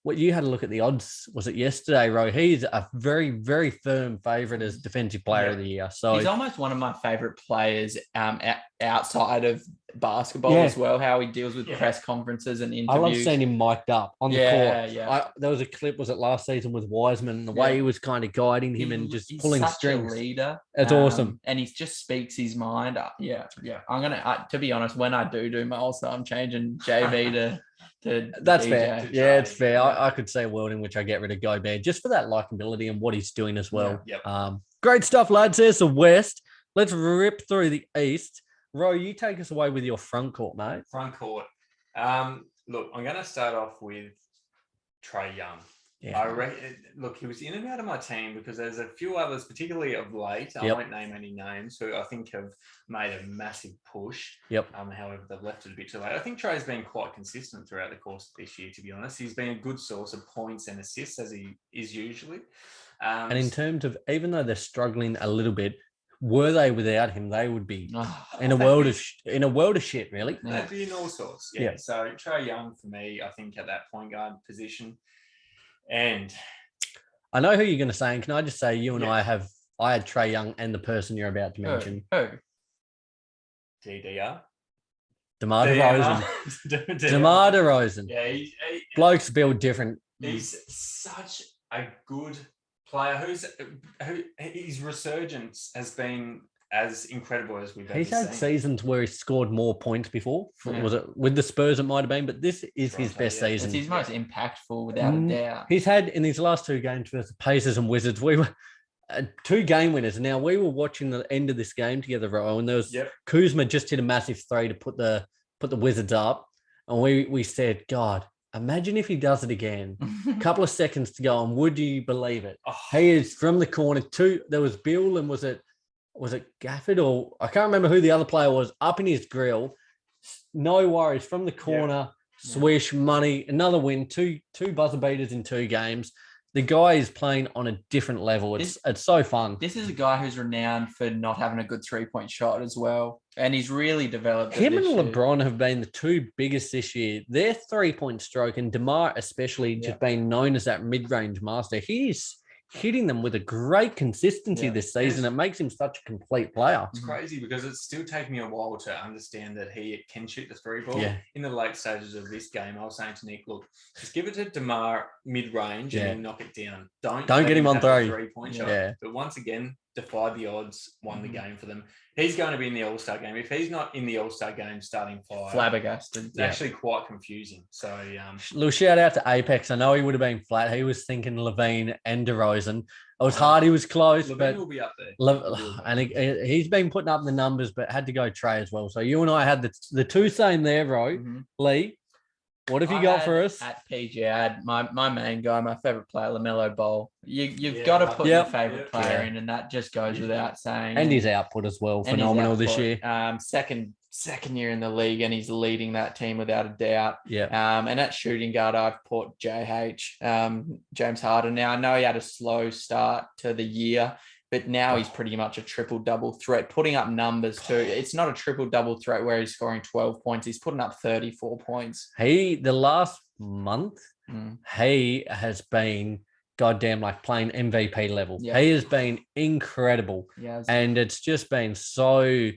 What you had a look at the odds, was it yesterday, Ro? He's a very, very firm favourite as defensive player of the year. So he's almost one of my favourite players outside of basketball as well, how he deals with press conferences and interviews. I love seeing him mic'd up on the court. There was a clip, was it last season with Wiseman, and the way he was kind of guiding him and just pulling strings. A leader. It's awesome. And he just speaks his mind. I'm going to be honest, when I do my All-Star, I'm changing JB to that's DJ. fair. Yeah, it's fair. I could see a world in which I get rid of Gobert just for that likability and what he's doing as well. Great stuff, lads. There's the West. Let's rip through the East. Ro, you take us away with your front court, mate. Front court. Look, I'm going to start off with Trey Young. Look, he was in and out of my team because there's a few others, particularly of late. I won't name any names, who I think have made a massive push. However, they've left it a bit too late. I think Trey's been quite consistent throughout the course of this year, to be honest. He's been a good source of points and assists, as he is usually. And in terms of, even though they're struggling a little bit, were they without him, they would be in a world of shit, really. They'd be in all sorts. So Trey Young, for me, I think at that point guard position. And I know who you're going to say, and can I just say you and I had Trey Young and the person you're about to mention. Who? DDR. DeMar DeRozan. DeMar DeRozan. Yeah, blokes build different. He's such a good player who his resurgence has been as incredible as we've ever seen. He's had seasons where he scored more points before. Was it with the Spurs? It might have been, but this is his best season. It's his most impactful, without a doubt. He's had in these last 2 games versus the Pacers and Wizards. We were 2 game winners. Now we were watching the end of this game together, Ro, and there was Kuzma just hit a massive 3 to put the Wizards up, and we said, God, imagine if he does it again. A couple of seconds to go, and would you believe it? He is from the corner. There was Bill, and was it Gafford, or I can't remember who the other player was, up in his grill. No worries, from the corner, swish, money, another win, two buzzer beaters in 2 games. The guy is playing on a different level. It's so fun. This is a guy who's renowned for not having a good 3-point shot as well. And he's really developed. Him and LeBron have been the 2 biggest this year. Their 3-point stroke, and DeMar especially just being known as that mid-range master. He's hitting them with a great consistency this season. It makes him such a complete player. It's crazy because it's still taking me a while to understand that he can shoot the 3 ball. In the late stages of this game, I was saying to Nick, look, just give it to DeMar mid-range and then knock it down. Don't get him on 3-point shot. But once again, defied the odds, won the game for them. He's going to be in the All-Star game. If he's not in the All-Star game starting 5, flabbergasted. It's actually quite confusing. So, little shout out to Apex. I know he would have been flat. He was thinking Levine and DeRozan. It was hard. He was close, Levine but will be up there. And he's been putting up the numbers, but had to go Trey as well. So you and I had the two same there, bro. Lee, what have you got for us? At PG, I had my main guy, my favorite player, LaMelo Ball. You've got to put your favorite player in, and that just goes without saying. And his output as well, phenomenal this year. Second year in the league, and he's leading that team without a doubt. Yeah. And at shooting guard, I've put James Harden. Now I know he had a slow start to the year, but now he's pretty much a triple-double threat, putting up numbers too. It's not a triple-double threat where he's scoring 12 points. He's putting up 34 points. The last month, he has been goddamn like playing MVP level. Yeah. He has been incredible. Yes. And it's just been so...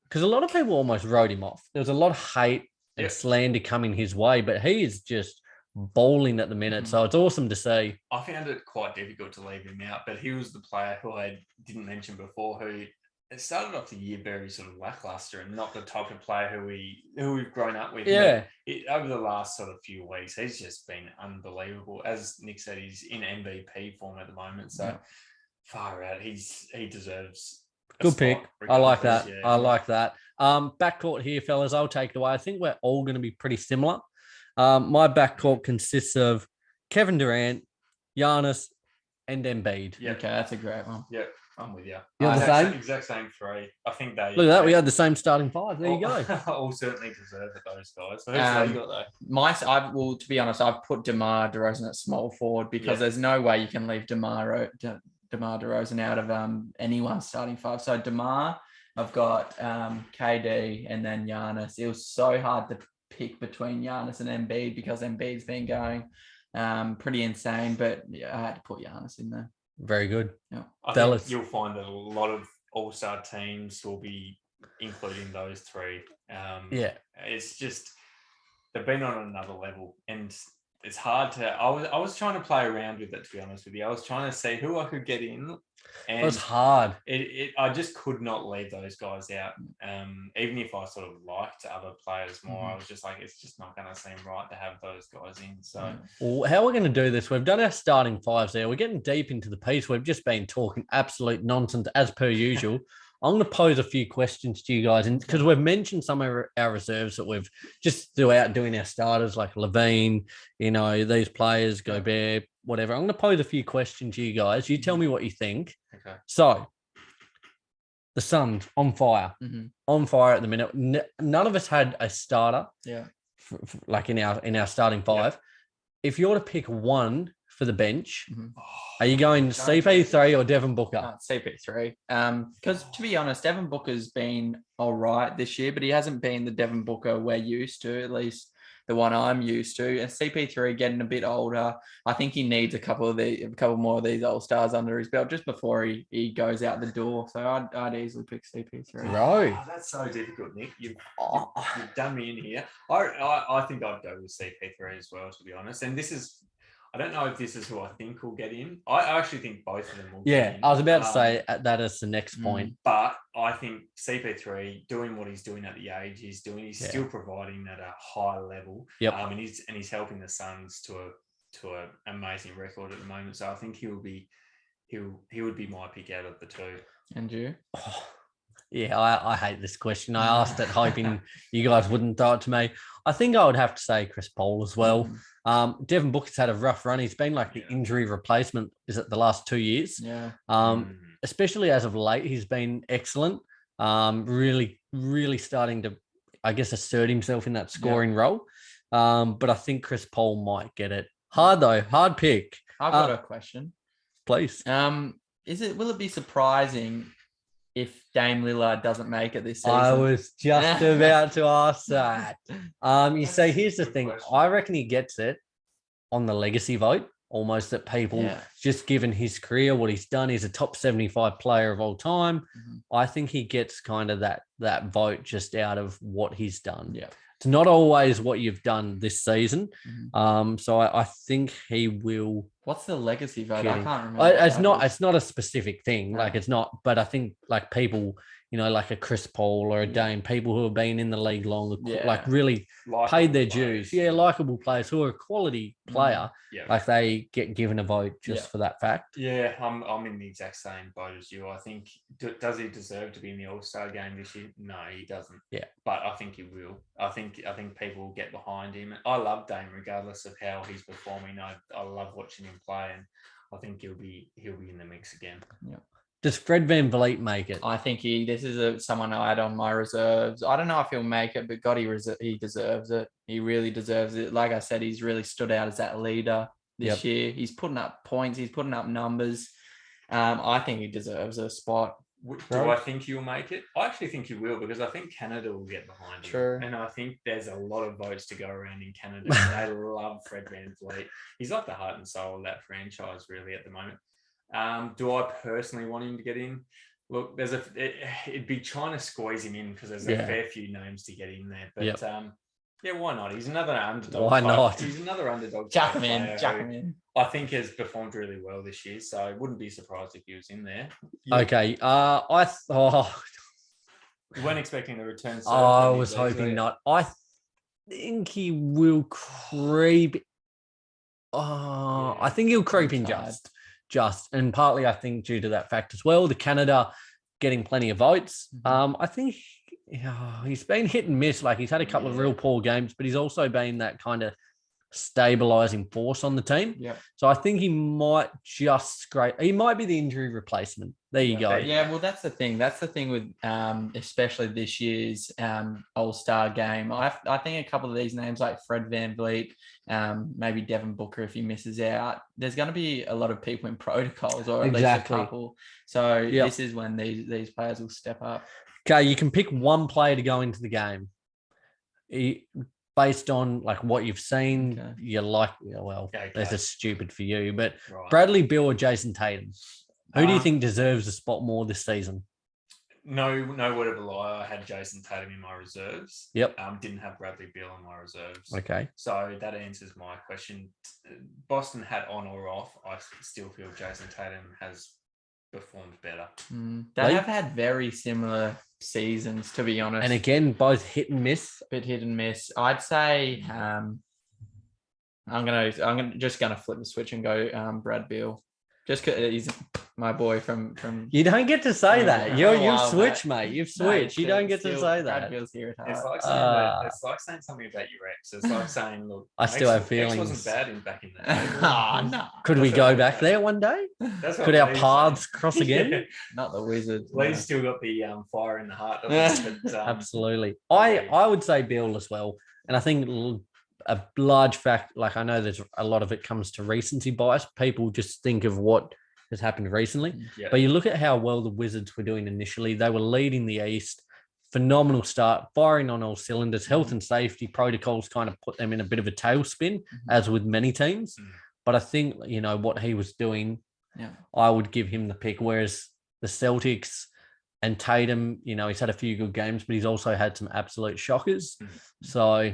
Because a lot of people almost wrote him off. There was a lot of hate and slander coming his way, but he is just bowling at the minute. So it's awesome to see. I found it quite difficult to leave him out, but he was the player who I didn't mention before, who it started off the year very sort of lackluster and not the type of player who we've grown up with. Yeah. Over the last sort of few weeks, he's just been unbelievable. As Nick said, he's in MVP form at the moment. So far out, he deserves good pick. I like that. Yeah. I like that. Backcourt here, fellas. I'll take it away. I think we're all going to be pretty similar. My backcourt consists of Kevin Durant, Giannis, and Embiid. Yeah. Okay, that's a great one. Yeah, I'm with you. You're the same? Exact same three. I think they... Look at that. We had the same starting 5. There you go. All certainly deserve it, those guys. So who's they got, though? To be honest, I've put DeMar DeRozan at small forward because there's no way you can leave DeMar DeRozan out of anyone's starting 5. So DeMar, I've got KD and then Giannis. It was so hard to pick between Giannis and Embiid because Embiid's been going pretty insane, but I had to put Giannis in there. Very good. Yeah. I think you'll find that a lot of all-star teams will be including those three. It's just they've been on another level, and it's hard to. I was trying to play around with it, to be honest with you. I was trying to see who I could get in. And it was hard. I just could not leave those guys out. Even if I sort of liked other players more, I was just like, it's just not going to seem right to have those guys in. So, well, how we're going to do this? We've done our starting 5s there. We're getting deep into the piece. We've just been talking absolute nonsense as per usual. I'm going to pose a few questions to you guys, and because we've mentioned some of our reserves that we've just throughout doing our starters, like Levine, these players, Gobert, whatever. I'm going to pose a few questions to you guys. You tell me what you think. Okay. So, the Suns on fire, on fire at the minute. None of us had a starter. Yeah. Like in our starting 5. Yeah. If you're to pick one for the bench, are you going CP3 or Devin Booker? CP3. Because to be honest, Devin Booker's been all right this year, but he hasn't been the Devin Booker we're used to, at least the one I'm used to. And CP3 getting a bit older. I think he needs a couple more of these All-Stars under his belt just before he goes out the door. So I'd easily pick CP3. Right. Oh, that's so difficult, Nick. You've done me in here. I think I'd go with CP3 as well, to be honest. And this is... I don't know if this is who I think will get in. I actually think both of them will get in. I was about to say that as the next point. But I think CP3 doing what he's doing at the age he's doing, he's still providing at a high level. Yep. And he's helping the Suns to an amazing record at the moment. So I think he would be my pick out of the two. And you? Yeah, I hate this question. I asked it hoping you guys wouldn't throw it to me. I think I would have to say Chris Paul as well. Devin Booker's had a rough run. He's been like the injury replacement, is it the last 2 years? Yeah. Especially as of late, he's been excellent. Really, really starting to, I guess, assert himself in that scoring role. But I think Chris Paul might get it. Hard though, hard pick. I've got a question. Please. Will it be surprising if Dame Lillard doesn't make it this season? I was just about to ask that. You see, here's the thing. I reckon he gets it on the legacy vote, almost that people, just given his career, what he's done, he's a top 75 player of all time. I think he gets kind of that vote just out of what he's done. Yeah. It's not always what you've done this season. So I think he will What's the legacy vote? I Kidding. can't remember. It's not a specific thing. No. Like it's not, but I think like people, like a Chris Paul or a Dame, people who have been in the league long, like really paid their dues. Yeah, likable players who are a quality player. Like they get given a vote just for that fact. Yeah, I'm in the exact same boat as you. I think, does he deserve to be in the All-Star game this year? No, he doesn't. Yeah. But I think he will. I think people will get behind him. I love Dame regardless of how he's performing. I love watching him play, and I think he'll be in the mix again. Yeah. Does Fred VanVleet make it? I think this is someone I had on my reserves. I don't know if he'll make it, but God, he deserves it. He really deserves it. Like I said, he's really stood out as that leader this year. He's putting up points. He's putting up numbers. I think he deserves a spot. Do I think he'll make it? I actually think he will, because I think Canada will get behind him. True. And I think there's a lot of votes to go around in Canada. They love Fred VanVleet. He's like the heart and soul of that franchise, really, at the moment. Do I personally want him to get in? Look, it'd be trying to squeeze him in because there's a fair few names to get in there. But why not? He's another underdog. Why not? He's another underdog. Jack him in. I think has performed really well this year, so I wouldn't be surprised if he was in there. Okay. You weren't expecting the return. I was hoping not. I think he will creep. I think he'll creep in just, and partly I think due to that fact as well, the Canada getting plenty of votes. I think he's been hit and miss. Like he's had a couple of real poor games, but he's also been that kind of stabilizing force on the team. Yeah. So I think he might just scrape. He might be the injury replacement. There you go. Yeah, well, that's the thing. That's the thing with especially this year's All-Star game. I think a couple of these names like Fred VanVleet, maybe Devin Booker if he misses out, there's going to be a lot of people in protocols, or at least a couple. So this is when these players will step up. Okay, you can pick one player to go into the game. Based on like what you've seen, you're like, this is stupid for you, but Bradley Beal or Jason Tatum? Who do you think deserves a spot more this season? No word of a lie. I had Jason Tatum in my reserves. Yep. Didn't have Bradley Beal in my reserves. Okay. So that answers my question. Boston hat on or off, I still feel Jason Tatum has performed better. They have had very similar seasons, to be honest. And again, both hit and miss. Bit hit and miss. I'd say I'm just gonna flip the switch and go Brad Beal. Just because he's my boy from. You don't get to say that. You've switched, mate. You've switched. You don't get to say that. Brad Beal's here at heart. It's like saying something about your ex. It's like saying, look, I still have feelings. Ex wasn't bad back in the day. No. Could we go back there one day? Could our paths cross again? Not the Wizards. Lee's still got the fire in the heart. But, absolutely. I would say Beal as well. And I think a large fact, like I know there's a lot of it comes to recency bias. People just think of what has happened recently. Yeah. But you look at how well the Wizards were doing initially. They were leading the East. Phenomenal start, firing on all cylinders. Health and safety protocols kind of put them in a bit of a tailspin, as with many teams. But I think, what he was doing, I would give him the pick. Whereas the Celtics and Tatum, he's had a few good games, but he's also had some absolute shockers. So...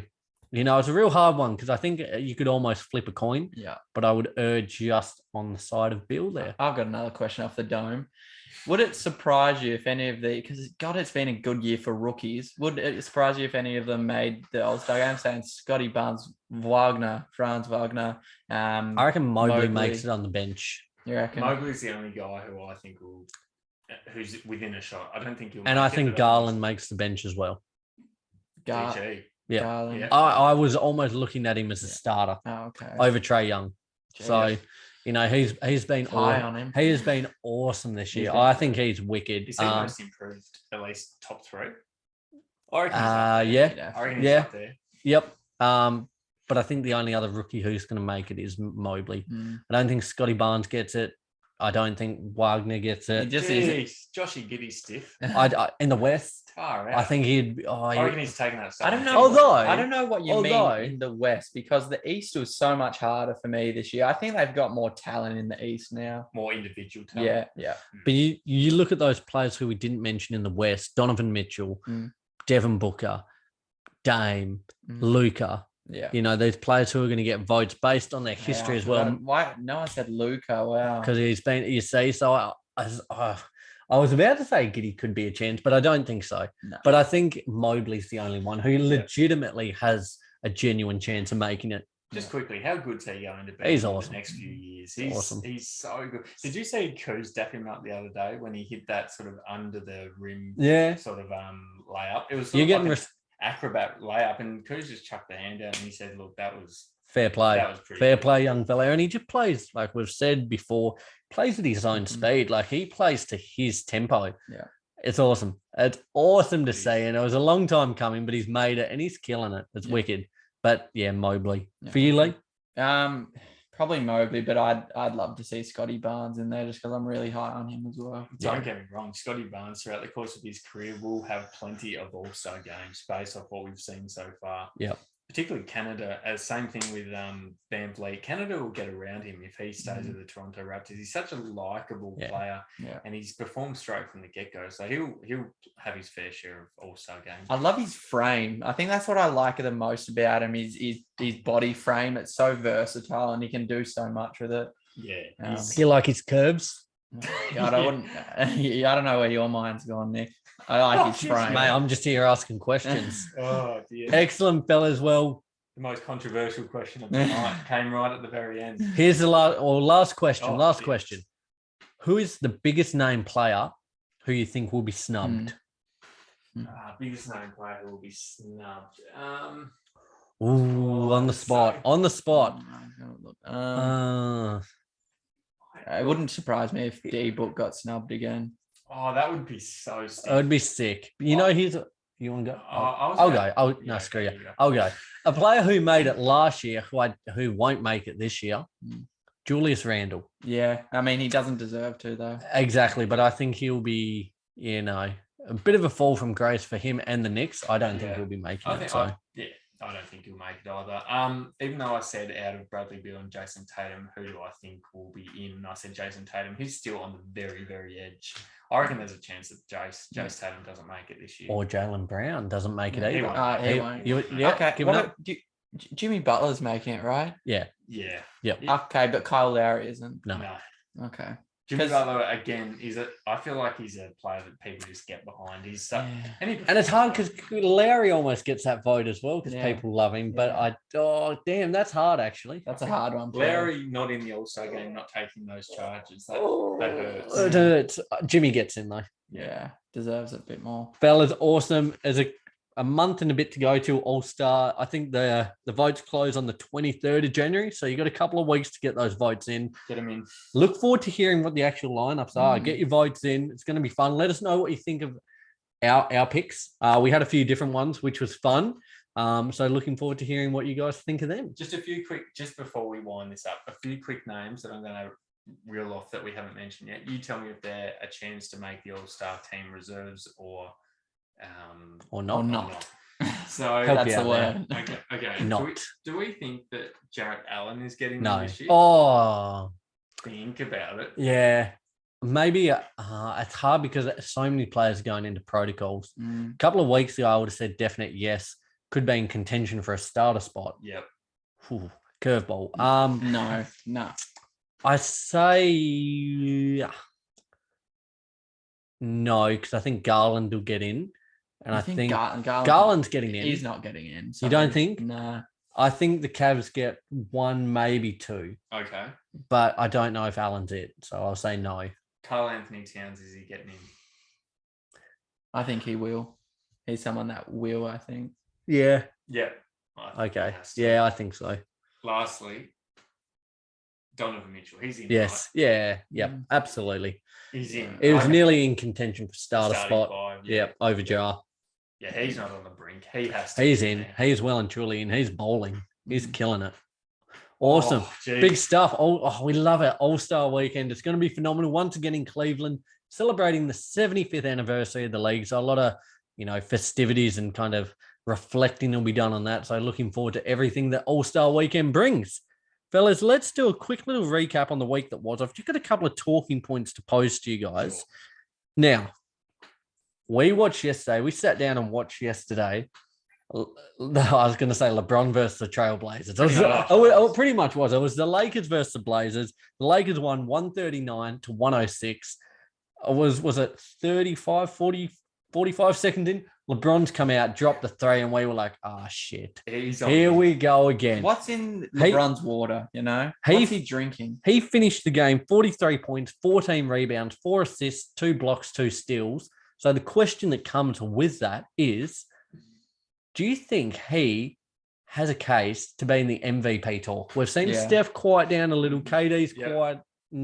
it's a real hard one because I think you could almost flip a coin. Yeah. But I would err just on the side of Bill there. I've got another question off the dome. Would it surprise you if any of because God, it's been a good year for rookies. Would it surprise you if any of them made the All-Star game? Saying Scotty Barnes, Franz Wagner. I reckon Mobley makes it on the bench. You reckon? Mobley's the only guy who I think who's within a shot. I don't think he'll. And I think Garland makes the bench as well. GG. Yeah. I was almost looking at him as a starter over Trey Young. Jeez. So, he's been high on him. He has been awesome this year. I think he's wicked. Is he most improved, at least top three? I reckon he's up there. Yep. But I think the only other rookie who's going to make it is Mobley. I don't think Scotty Barnes gets it. I don't think Wagner gets it. Joshy Giddey's stiff. In the West. Right. I think he'd. I reckon he's taking that. I don't know. I don't know what you mean in the West because the East was so much harder for me this year. I think they've got more talent in the East now. More individual talent. Yeah. But you look at those players who we didn't mention in the West: Donovan Mitchell, Devin Booker, Dame, Luka. Yeah. There's players who are going to get votes based on their history as well. Why? No one said Luka. Wow. Because he's been, you see, so I was about to say Giddy could be a chance, but I don't think so. No. But I think Mobley's the only one who legitimately has a genuine chance of making it. Just quickly, how good's he going to be he's in awesome. the next few years? Awesome. He's so good. Did you see Kuz dap him up the other day when he hit that sort of under the rim sort of layup? It was sort of like an acrobat layup, and Kuz just chucked the hand out and he said, look, that was fair play. That was pretty fair good. play, young fella. And he just plays, like we've said before, plays at his own speed. Like he plays to his tempo. Yeah. It's awesome. It's awesome to see. And it was a long time coming, but he's made it and he's killing it. It's wicked. But Mobley. Yeah. For you, Lee? Probably Mobley, but I'd love to see Scotty Barnes in there just because I'm really high on him as well. Don't get me wrong, Scotty Barnes throughout the course of his career will have plenty of All-Star games based off what we've seen so far. Yeah. Particularly Canada, same thing with Van Vliet. Canada will get around him if he stays with the Toronto Raptors. He's such a likable player, and he's performed straight from the get-go. So he'll have his fair share of All-Star games. I love his frame. I think that's what I like the most about him is his body frame. It's so versatile, and he can do so much with it. Yeah. You like his curves? I don't know where your mind's gone, Nick. I like his frame. Mate, I'm just here asking questions. Oh, dear. Excellent, fellas. Well, the most controversial question of the night came right at the very end. Here's the last question. Question. Who is the biggest name player who you think will be snubbed? Biggest name player who will be snubbed. On the spot. On the spot. It wouldn't surprise me if D-Book got snubbed again. Oh, that would be so sick. It would be sick. You want to go? I'll go. Screw you. I'll go. A player who made it last year, who won't make it this year, Julius Randle. Yeah, I mean, he doesn't deserve to, though. Exactly, but I think he'll be, a bit of a fall from grace for him and the Knicks. I don't think he'll be making it. I don't think he'll make it either. Even though I said out of Bradley Beal and Jason Tatum, who do I think will be in? I said Jason Tatum. He's still on the very, very edge. I reckon there's a chance that Jace Tatum doesn't make it this year. Or Jaylen Brown doesn't make it either. He won't. Okay. Jimmy Butler's making it, right? Yeah. Okay, but Kyle Lowry isn't. No. Okay. Jimmy Butler, again, I feel like he's a player that people just get behind. He's so, and it's hard because Lowry almost gets that vote as well because people love him. But that's hard actually. That's a hard one. Lowry not in the All-Star game, not taking those charges. That hurts. It hurts. Jimmy gets in though. Yeah, deserves it a bit more. Fellas, awesome. As a month and a bit to go to All-Star. I think the votes close on the 23rd of January. So you got a couple of weeks to get those votes in. Get them in. Look forward to hearing what the actual lineups are. Get your votes in. It's going to be fun. Let us know what you think of our picks. We had a few different ones, which was fun. So looking forward to hearing what you guys think of them. Just before we wind this up, a few quick names that I'm going to reel off that we haven't mentioned yet. You tell me if they're a chance to make the All-Star team reserves or not. So that's the word. Okay. Not. Do we think that Jarrett Allen is getting no this year? Think about it. Yeah. Maybe it's hard because so many players are going into protocols. A couple of weeks ago, I would have said definite yes. Could be in contention for a starter spot. Yep. Curveball. No. I say no because I think Garland will get in. And I think Garland's getting in. He's not getting in. You don't think? No. I think the Cavs get one, maybe two. Okay. But I don't know if Allen's it. So I'll say no. Karl Anthony Towns, is he getting in? I think he will. He's someone that will, I think. Yeah. Yeah. Okay. Yeah, I think so. Lastly, Donovan Mitchell. He's in. Yes. Right? Yeah. Yep. Absolutely. He's in. It was nearly in contention for starter spot. Yep. Over Jar. Yeah, he's not on the brink. He has to. He's in. There. He's well and truly in. He's bowling. He's killing it. Awesome. Big stuff. We love it. All-Star weekend. It's going to be phenomenal. Once again in Cleveland, celebrating the 75th anniversary of the league. So a lot of, festivities and kind of reflecting will be done on that. So looking forward to everything that All-Star weekend brings. Fellas, let's do a quick little recap on the week that was. I've just got a couple of talking points to pose to you guys. Sure. Now, we watched yesterday. We sat down and watched yesterday. was going to say LeBron versus the Trailblazers. It pretty much was. It was the Lakers versus the Blazers. The Lakers won 139-106. Was it 35, 40, 45 seconds in? LeBron's come out, dropped the three, and we were like, shit. Here we go again. What's in LeBron's water, What's he drinking? He finished the game 43 points, 14 rebounds, 4 assists, 2 blocks, 2 steals. So the question that comes with that is, do you think he has a case to be in the MVP talk? We've seen Steph quiet down a little. KD's quiet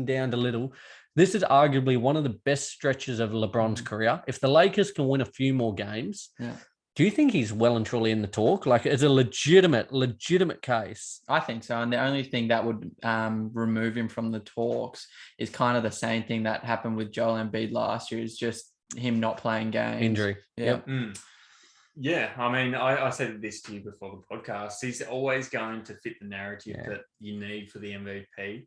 down a little. This is arguably one of the best stretches of LeBron's career. If the Lakers can win a few more games, do you think he's well and truly in the talk? Like, it's a legitimate case. I think so. And the only thing that would remove him from the talks is kind of the same thing that happened with Joel Embiid last year, is just him not playing games. Injury. Yep. Yeah, I mean, I said this to you before the podcast. He's always going to fit the narrative that you need for the MVP.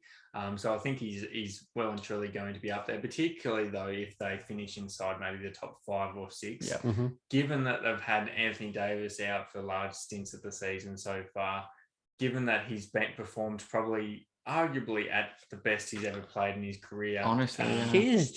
So I think he's well and truly going to be up there, particularly though if they finish inside maybe the top 5 or 6. Yeah. Mm-hmm. Given that they've had Anthony Davis out for large stints of the season so far, given that he's performed probably arguably at the best he's ever played in his career. Honestly, it's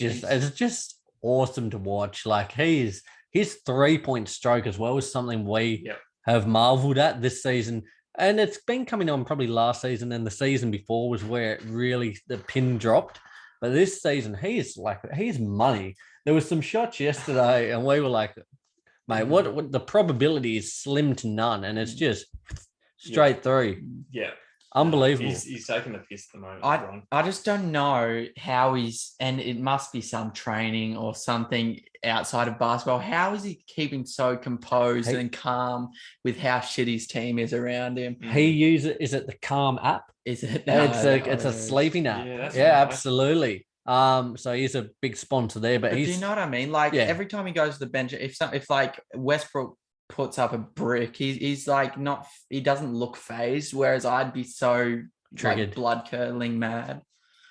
just awesome to watch. Like, his 3-point stroke as well is something we have marveled at this season. And it's been coming on probably last season, and the season before was where it really, the pin dropped. But this season, he's money. There was some shots yesterday and we were like, mate, what the probability is slim to none. And it's just straight through. Yeah. Unbelievable. He's taking the piss at the moment. I just don't know how and it must be some training or something outside of basketball. How is he keeping so composed and calm with how shit his team is around him? Is it the Calm app? Is it? No, it's a sleeping app. Yeah, absolutely. So he's a big sponsor there, but do you know what I mean? Like every time he goes to the bench, if like Westbrook puts up a brick, he's like he doesn't look phased, whereas I'd be so triggered, like, blood curdling mad.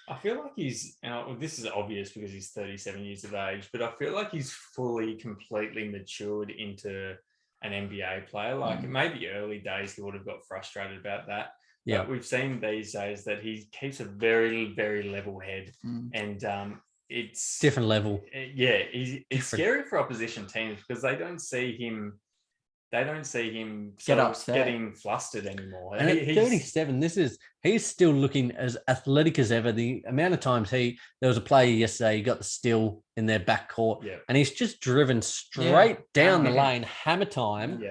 I feel like he's, this is obvious because he's 37 years of age, but I feel like he's completely matured into an NBA player. Like maybe early days he would have got frustrated about that. Yeah, but we've seen these days that he keeps a very, very level head, and it's different level. Yeah, it's scary for opposition teams because they don't see him getting flustered anymore. And at 37, he's still looking as athletic as ever. The amount of times there was a player yesterday, he got the steal in their backcourt, and he's just driven straight down the lane, hammer time,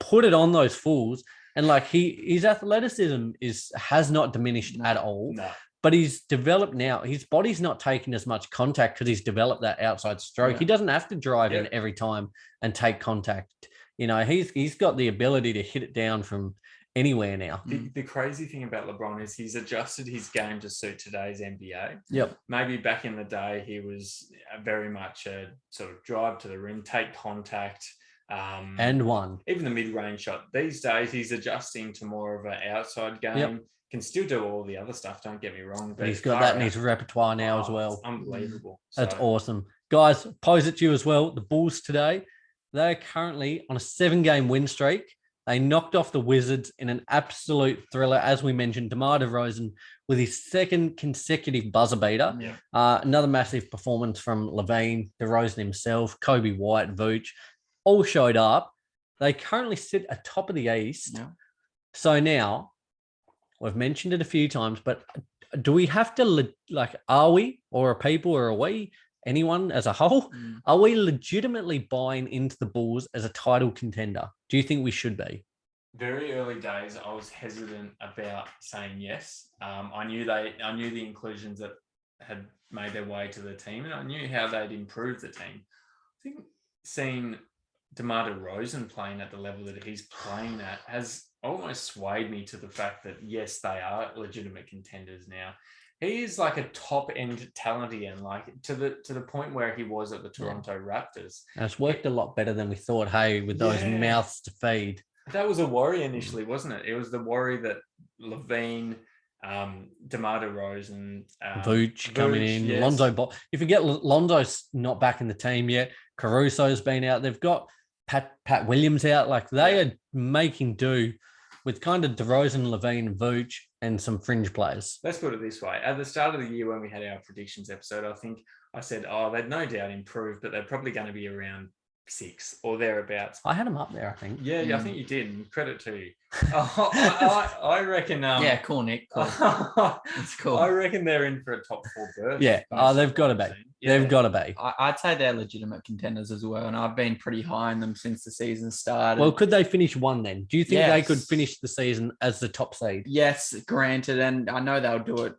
put it on those fools. And like his athleticism has not diminished at all. No. But he's developed now. His body's not taking as much contact because he's developed that outside stroke. He doesn't have to drive in every time and take contact. He's got the ability to hit it down from anywhere now. The crazy thing about LeBron is he's adjusted his game to suit today's NBA. Yep. Maybe back in the day, he was very much a sort of drive to the rim, take contact. And one. Even the mid-range shot. These days, he's adjusting to more of an outside game. Can still do all the other stuff, don't get me wrong. But he's got that in his repertoire now as well. It's unbelievable. That's awesome. Guys, pose it to you as well. The Bulls today, they're currently on a 7-game win streak. They knocked off the Wizards in an absolute thriller. As we mentioned, DeMar DeRozan with his 2nd consecutive buzzer beater. Another massive performance from Levine, DeRozan himself, Kobe White, Vooch, all showed up. They currently sit atop of the East. So now, we've mentioned it a few times, but do we have to, are we, or are people, or are we, anyone as a whole, are we legitimately buying into the Bulls as a title contender? Do you think we should be? Very early days, I was hesitant about saying yes. I knew the inclusions that had made their way to the team, and I knew how they'd improved the team. I think seeing DeMar DeRozan playing at the level that he's playing at has almost swayed me to the fact that, yes, they are legitimate contenders now. He is like a top-end talent, like to the point where he was at the Toronto Raptors. And it's worked a lot better than we thought, with those mouths to feed. That was a worry initially, wasn't it? It was the worry that Levine, DeMar DeRozan, Vooch coming in, Lonzo Ball. You forget Lonzo's not back in the team yet. Caruso's been out. They've got Pat Williams out. Like they are making do with kind of DeRozan, Levine, Vooch, and some fringe players. Let's put it this way. At the start of the year when we had our predictions episode, I think I said, they'd no doubt improve, but they're probably going to be around 6 or thereabouts. I had them up there, I think. Yeah, I think you did. And credit to you. I reckon. Cool, Nick. Cool. It's cool. I reckon they're in for a top 4 berth. Yeah. They've got to be. Yeah. They've got to be. I'd say they're legitimate contenders as well, and I've been pretty high on them since the season started. Well, could they finish 1 then? Do you think they could finish the season as the top seed? Yes, granted, and I know they'll do it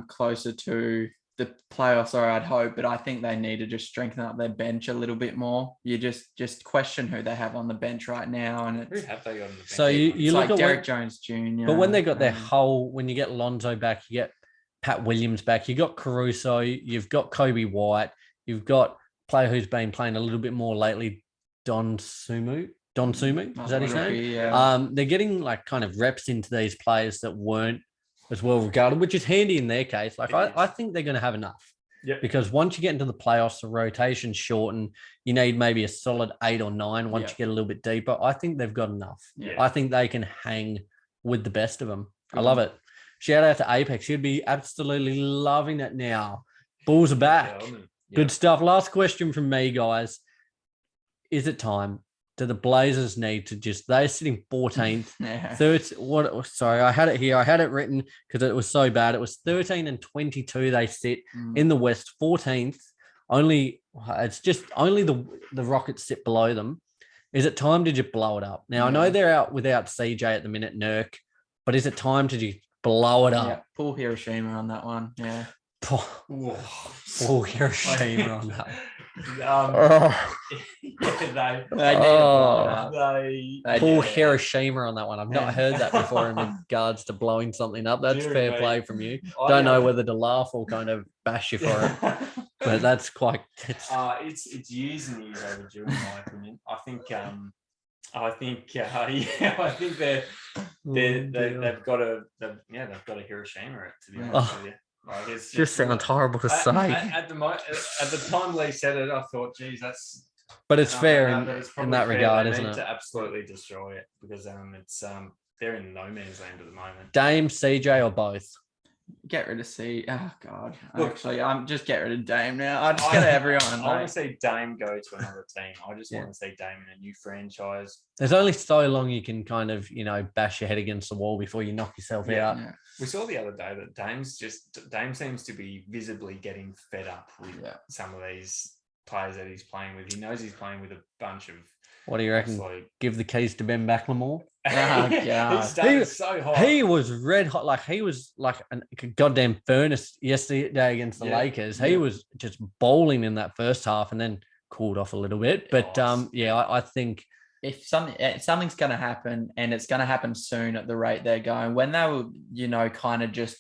closer to the playoffs, or I'd hope, but I think they need to just strengthen up their bench a little bit more. You just question who they have on the bench right now, and who have they got on the bench? So you look like at Derek Jones Jr. But when they got their when you get Lonzo back, you get Pat Williams back, you got Caruso, you've got Kobe White, you've got a player who's been playing a little bit more lately, Don Sumu, is that his name? Yeah. They're getting like kind of reps into these players that weren't as well regarded, which is handy in their case. Like I think they're going to have enough. Yep. Because once you get into the playoffs, the rotation's shortened. You need maybe a solid 8 or 9 once you get a little bit deeper. I think they've got enough. Yeah. I think they can hang with the best of them. I love it. Shout out to Apex. You'd be absolutely loving it now. Bulls are back. Good stuff. Last question from me, guys. Is it time? Do the Blazers need to they're sitting 14th. Sorry, I had it here. I had it written because it was so bad. It was 13 and 22. They sit in the West, 14th. It's just only the Rockets sit below them. Is it time to just blow it up? Now, I know they're out without CJ at the minute, Nurk, but is it time to just blow it up? Yeah, pull Hiroshima on that one. Yeah. Pull Hiroshima on that one. Pull Hiroshima on that one. I've not heard that before in regards to blowing something up. That's fair play from you. Don't know whether to laugh or kind of bash you for it, but that's quite. It's years and years overdue, in my opinion. I think they've got a Hiroshima. To be honest with you. Like it's just sounds horrible to say. At the time Lee said it, I thought, geez, that's. But it's fair in that regard, isn't it? To absolutely destroy it because it's they're in no man's land at the moment. Dame, CJ, or both? Get rid of C. Oh God! Actually, I'm just get rid of Dame now. I just get everyone. I want to see Dame go to another team. I just want to see Dame in a new franchise. There's only so long you can kind of bash your head against the wall before you knock yourself out. Yeah. We saw the other day that Dame seems to be visibly getting fed up with some of these players that he's playing with. He knows he's playing with a bunch of. What do you reckon? Give the keys to Ben McLemore? Oh, God. He started so hot. He was red hot. Like he was like a goddamn furnace yesterday against the Lakers. He was just bowling in that first half and then cooled off a little bit. But I think if something's going to happen and it's going to happen soon at the rate they're going, when they were, kind of just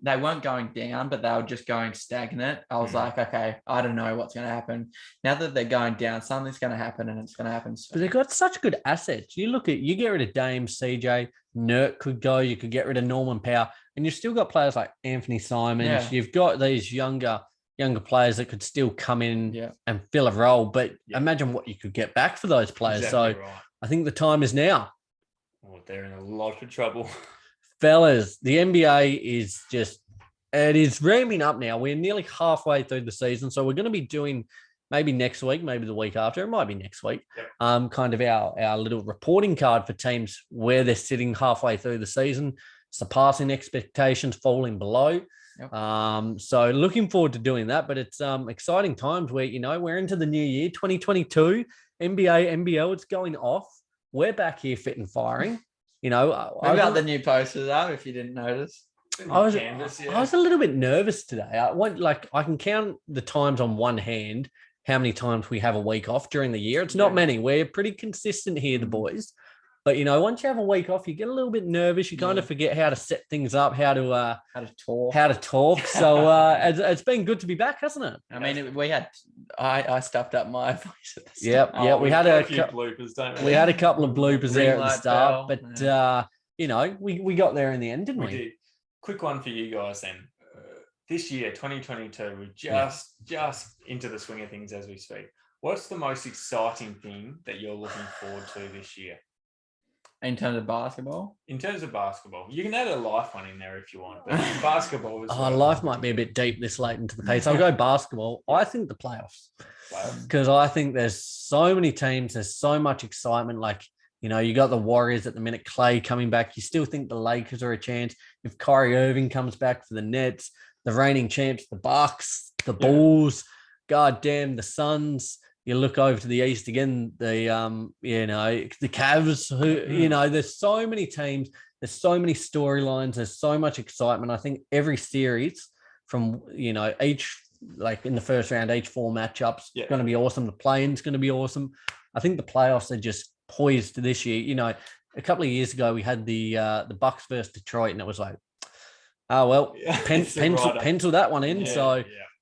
they weren't going down, but they were just going stagnant. I was like, okay, I don't know what's going to happen. Now that they're going down, something's going to happen and it's going to happen soon. But they've got such good assets. You get rid of Dame, CJ, Nurk could go. You could get rid of Norman Powell and you've still got players like Anthony Simons. Yeah. You've got these younger players that could still come in and fill a role. But imagine what you could get back for those players. Exactly right. I think the time is now. Oh, they're in a lot of trouble. Fellas, the NBA is it is ramping up now. We're nearly halfway through the season. So we're going to be doing maybe next week, maybe the week after. It might be next week. Yep. Kind of our little reporting card for teams where they're sitting halfway through the season, surpassing expectations, falling below. Yep. So looking forward to doing that, but it's exciting times where, we're into the new year, 2022, NBA, NBL, it's going off. We're back here fit and firing. I got the new posters up if you didn't notice. I was a little bit nervous today. I can count the times on one hand, how many times we have a week off during the year. It's not many. We're pretty consistent here, the boys. But, once you have a week off, you get a little bit nervous. You kind of forget how to set things up, how to talk. So it's been good to be back, hasn't it? I mean, I stuffed up my voice. Yep. We had a few bloopers, don't we? We had a couple of bloopers there at the start, but we got there in the end, didn't we? We did. Quick one for you guys then. This year, 2022, we're just into the swing of things as we speak. What's the most exciting thing that you're looking forward to this year? In terms of basketball? In terms of basketball. You can add a life one in there if you want, but basketball is... life might be a bit deep this late into the piece. I'll go basketball. I think the playoffs. Because I think there's so many teams. There's so much excitement. Like, you know, you got the Warriors at the minute, Clay coming back. You still think the Lakers are a chance. If Kyrie Irving comes back for the Nets, the reigning champs, the Bucks, the Bulls, goddamn, the Suns. You look over to the East again, the Cavs, who, you know, there's so many teams, there's so many storylines, there's so much excitement. I think every series from, you know, each, like in the first round, each 4 matchups going to be awesome. The play-in's going to be awesome. I think the playoffs are just poised this year. You know, a couple of years ago, we had the Bucks versus Detroit, and it was like, oh, well, pencil that one in.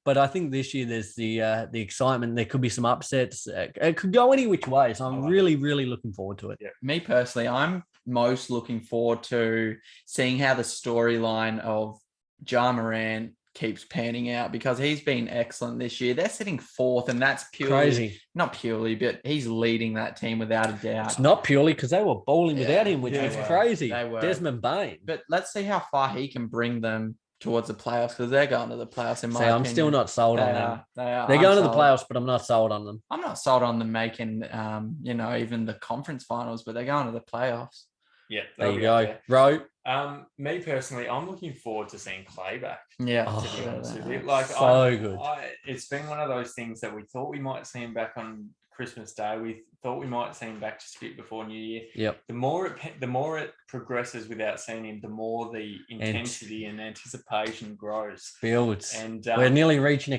But I think this year there's the excitement. There could be some upsets. It could go any which way. So I'm really, really looking forward to it. Yeah. Me personally, I'm most looking forward to seeing how the storyline of Ja Morant keeps panning out, because he's been excellent this year. They're sitting 4th, and that's purely crazy. Not purely, but he's leading that team without a doubt. It's not purely because they were bowling without him, which was crazy. They were. Desmond Bain. But let's see how far he can bring them towards the playoffs, because they're going to the playoffs in my opinion. I'm still not sold on them. They're going to the playoffs, but I'm not sold on them. I'm not sold on them making, even the conference finals, but they're going to the playoffs. Yeah, there you go. Ro. Me personally, I'm looking forward to seeing Clay back. Yeah, to be honest with you, like good. It's been one of those things that we thought we might see him back on Christmas Day. We thought we might see him back just a bit before New Year. Yep. The more it progresses without seeing him, the more the intensity and anticipation grows. Builds. And we're nearly reaching a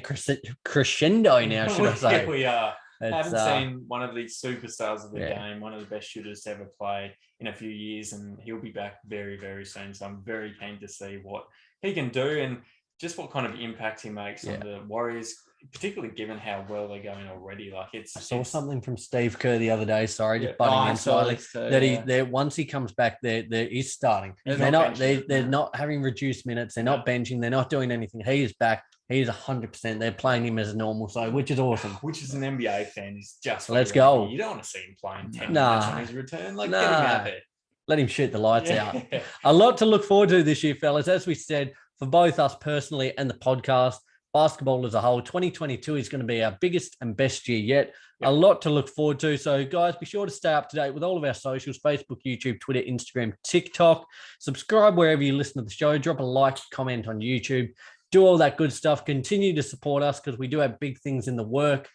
crescendo now, should I say? We are. I haven't seen one of these superstars of the game, one of the best shooters to ever play in a few years, and he'll be back very, very soon. So I'm very keen to see what he can do and just what kind of impact he makes on the Warriors, particularly given how well they're going already. Like I saw something from Steve Kerr the other day. Sorry, just butting in slightly. That once he comes back, he's starting. They're not having reduced minutes. They're not benching. They're not doing anything. He is back. He is 100%. They're playing him as a normal side, which is awesome. Which is an NBA fan is just let's go. You don't want to see him playing 10 minutes on his return. Like get him out there. Let him shoot the lights out. A lot to look forward to this year, fellas. As we said, for both us personally and the podcast, basketball as a whole, 2022 is going to be our biggest and best year yet. A lot to look forward to. So, guys, be sure to stay up to date with all of our socials, Facebook, YouTube, Twitter, Instagram, TikTok. Subscribe wherever you listen to the show. Drop a like, comment on YouTube. Do all that good stuff. Continue to support us because we do have big things in the work.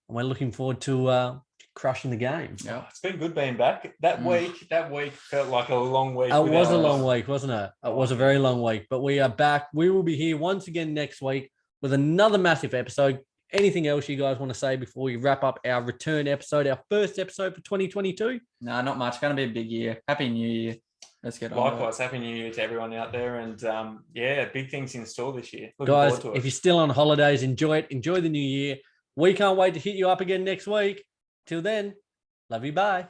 And we're looking forward to crushing the game. Yeah, it's been good being back. That week felt like a long week. It was a long week, wasn't it? It was a very long week. But we are back. We will be here once again next week with another massive episode. Anything else you guys want to say before we wrap up our return episode, our first episode for 2022? No, not much. Going to be a big year. Happy New Year. Let's get on. Likewise, Happy New Year to everyone out there. And big things in store this year. Looking guys, forward to it. If you're still on holidays, enjoy it. Enjoy the new year. We can't wait to hit you up again next week. Till then, love you. Bye.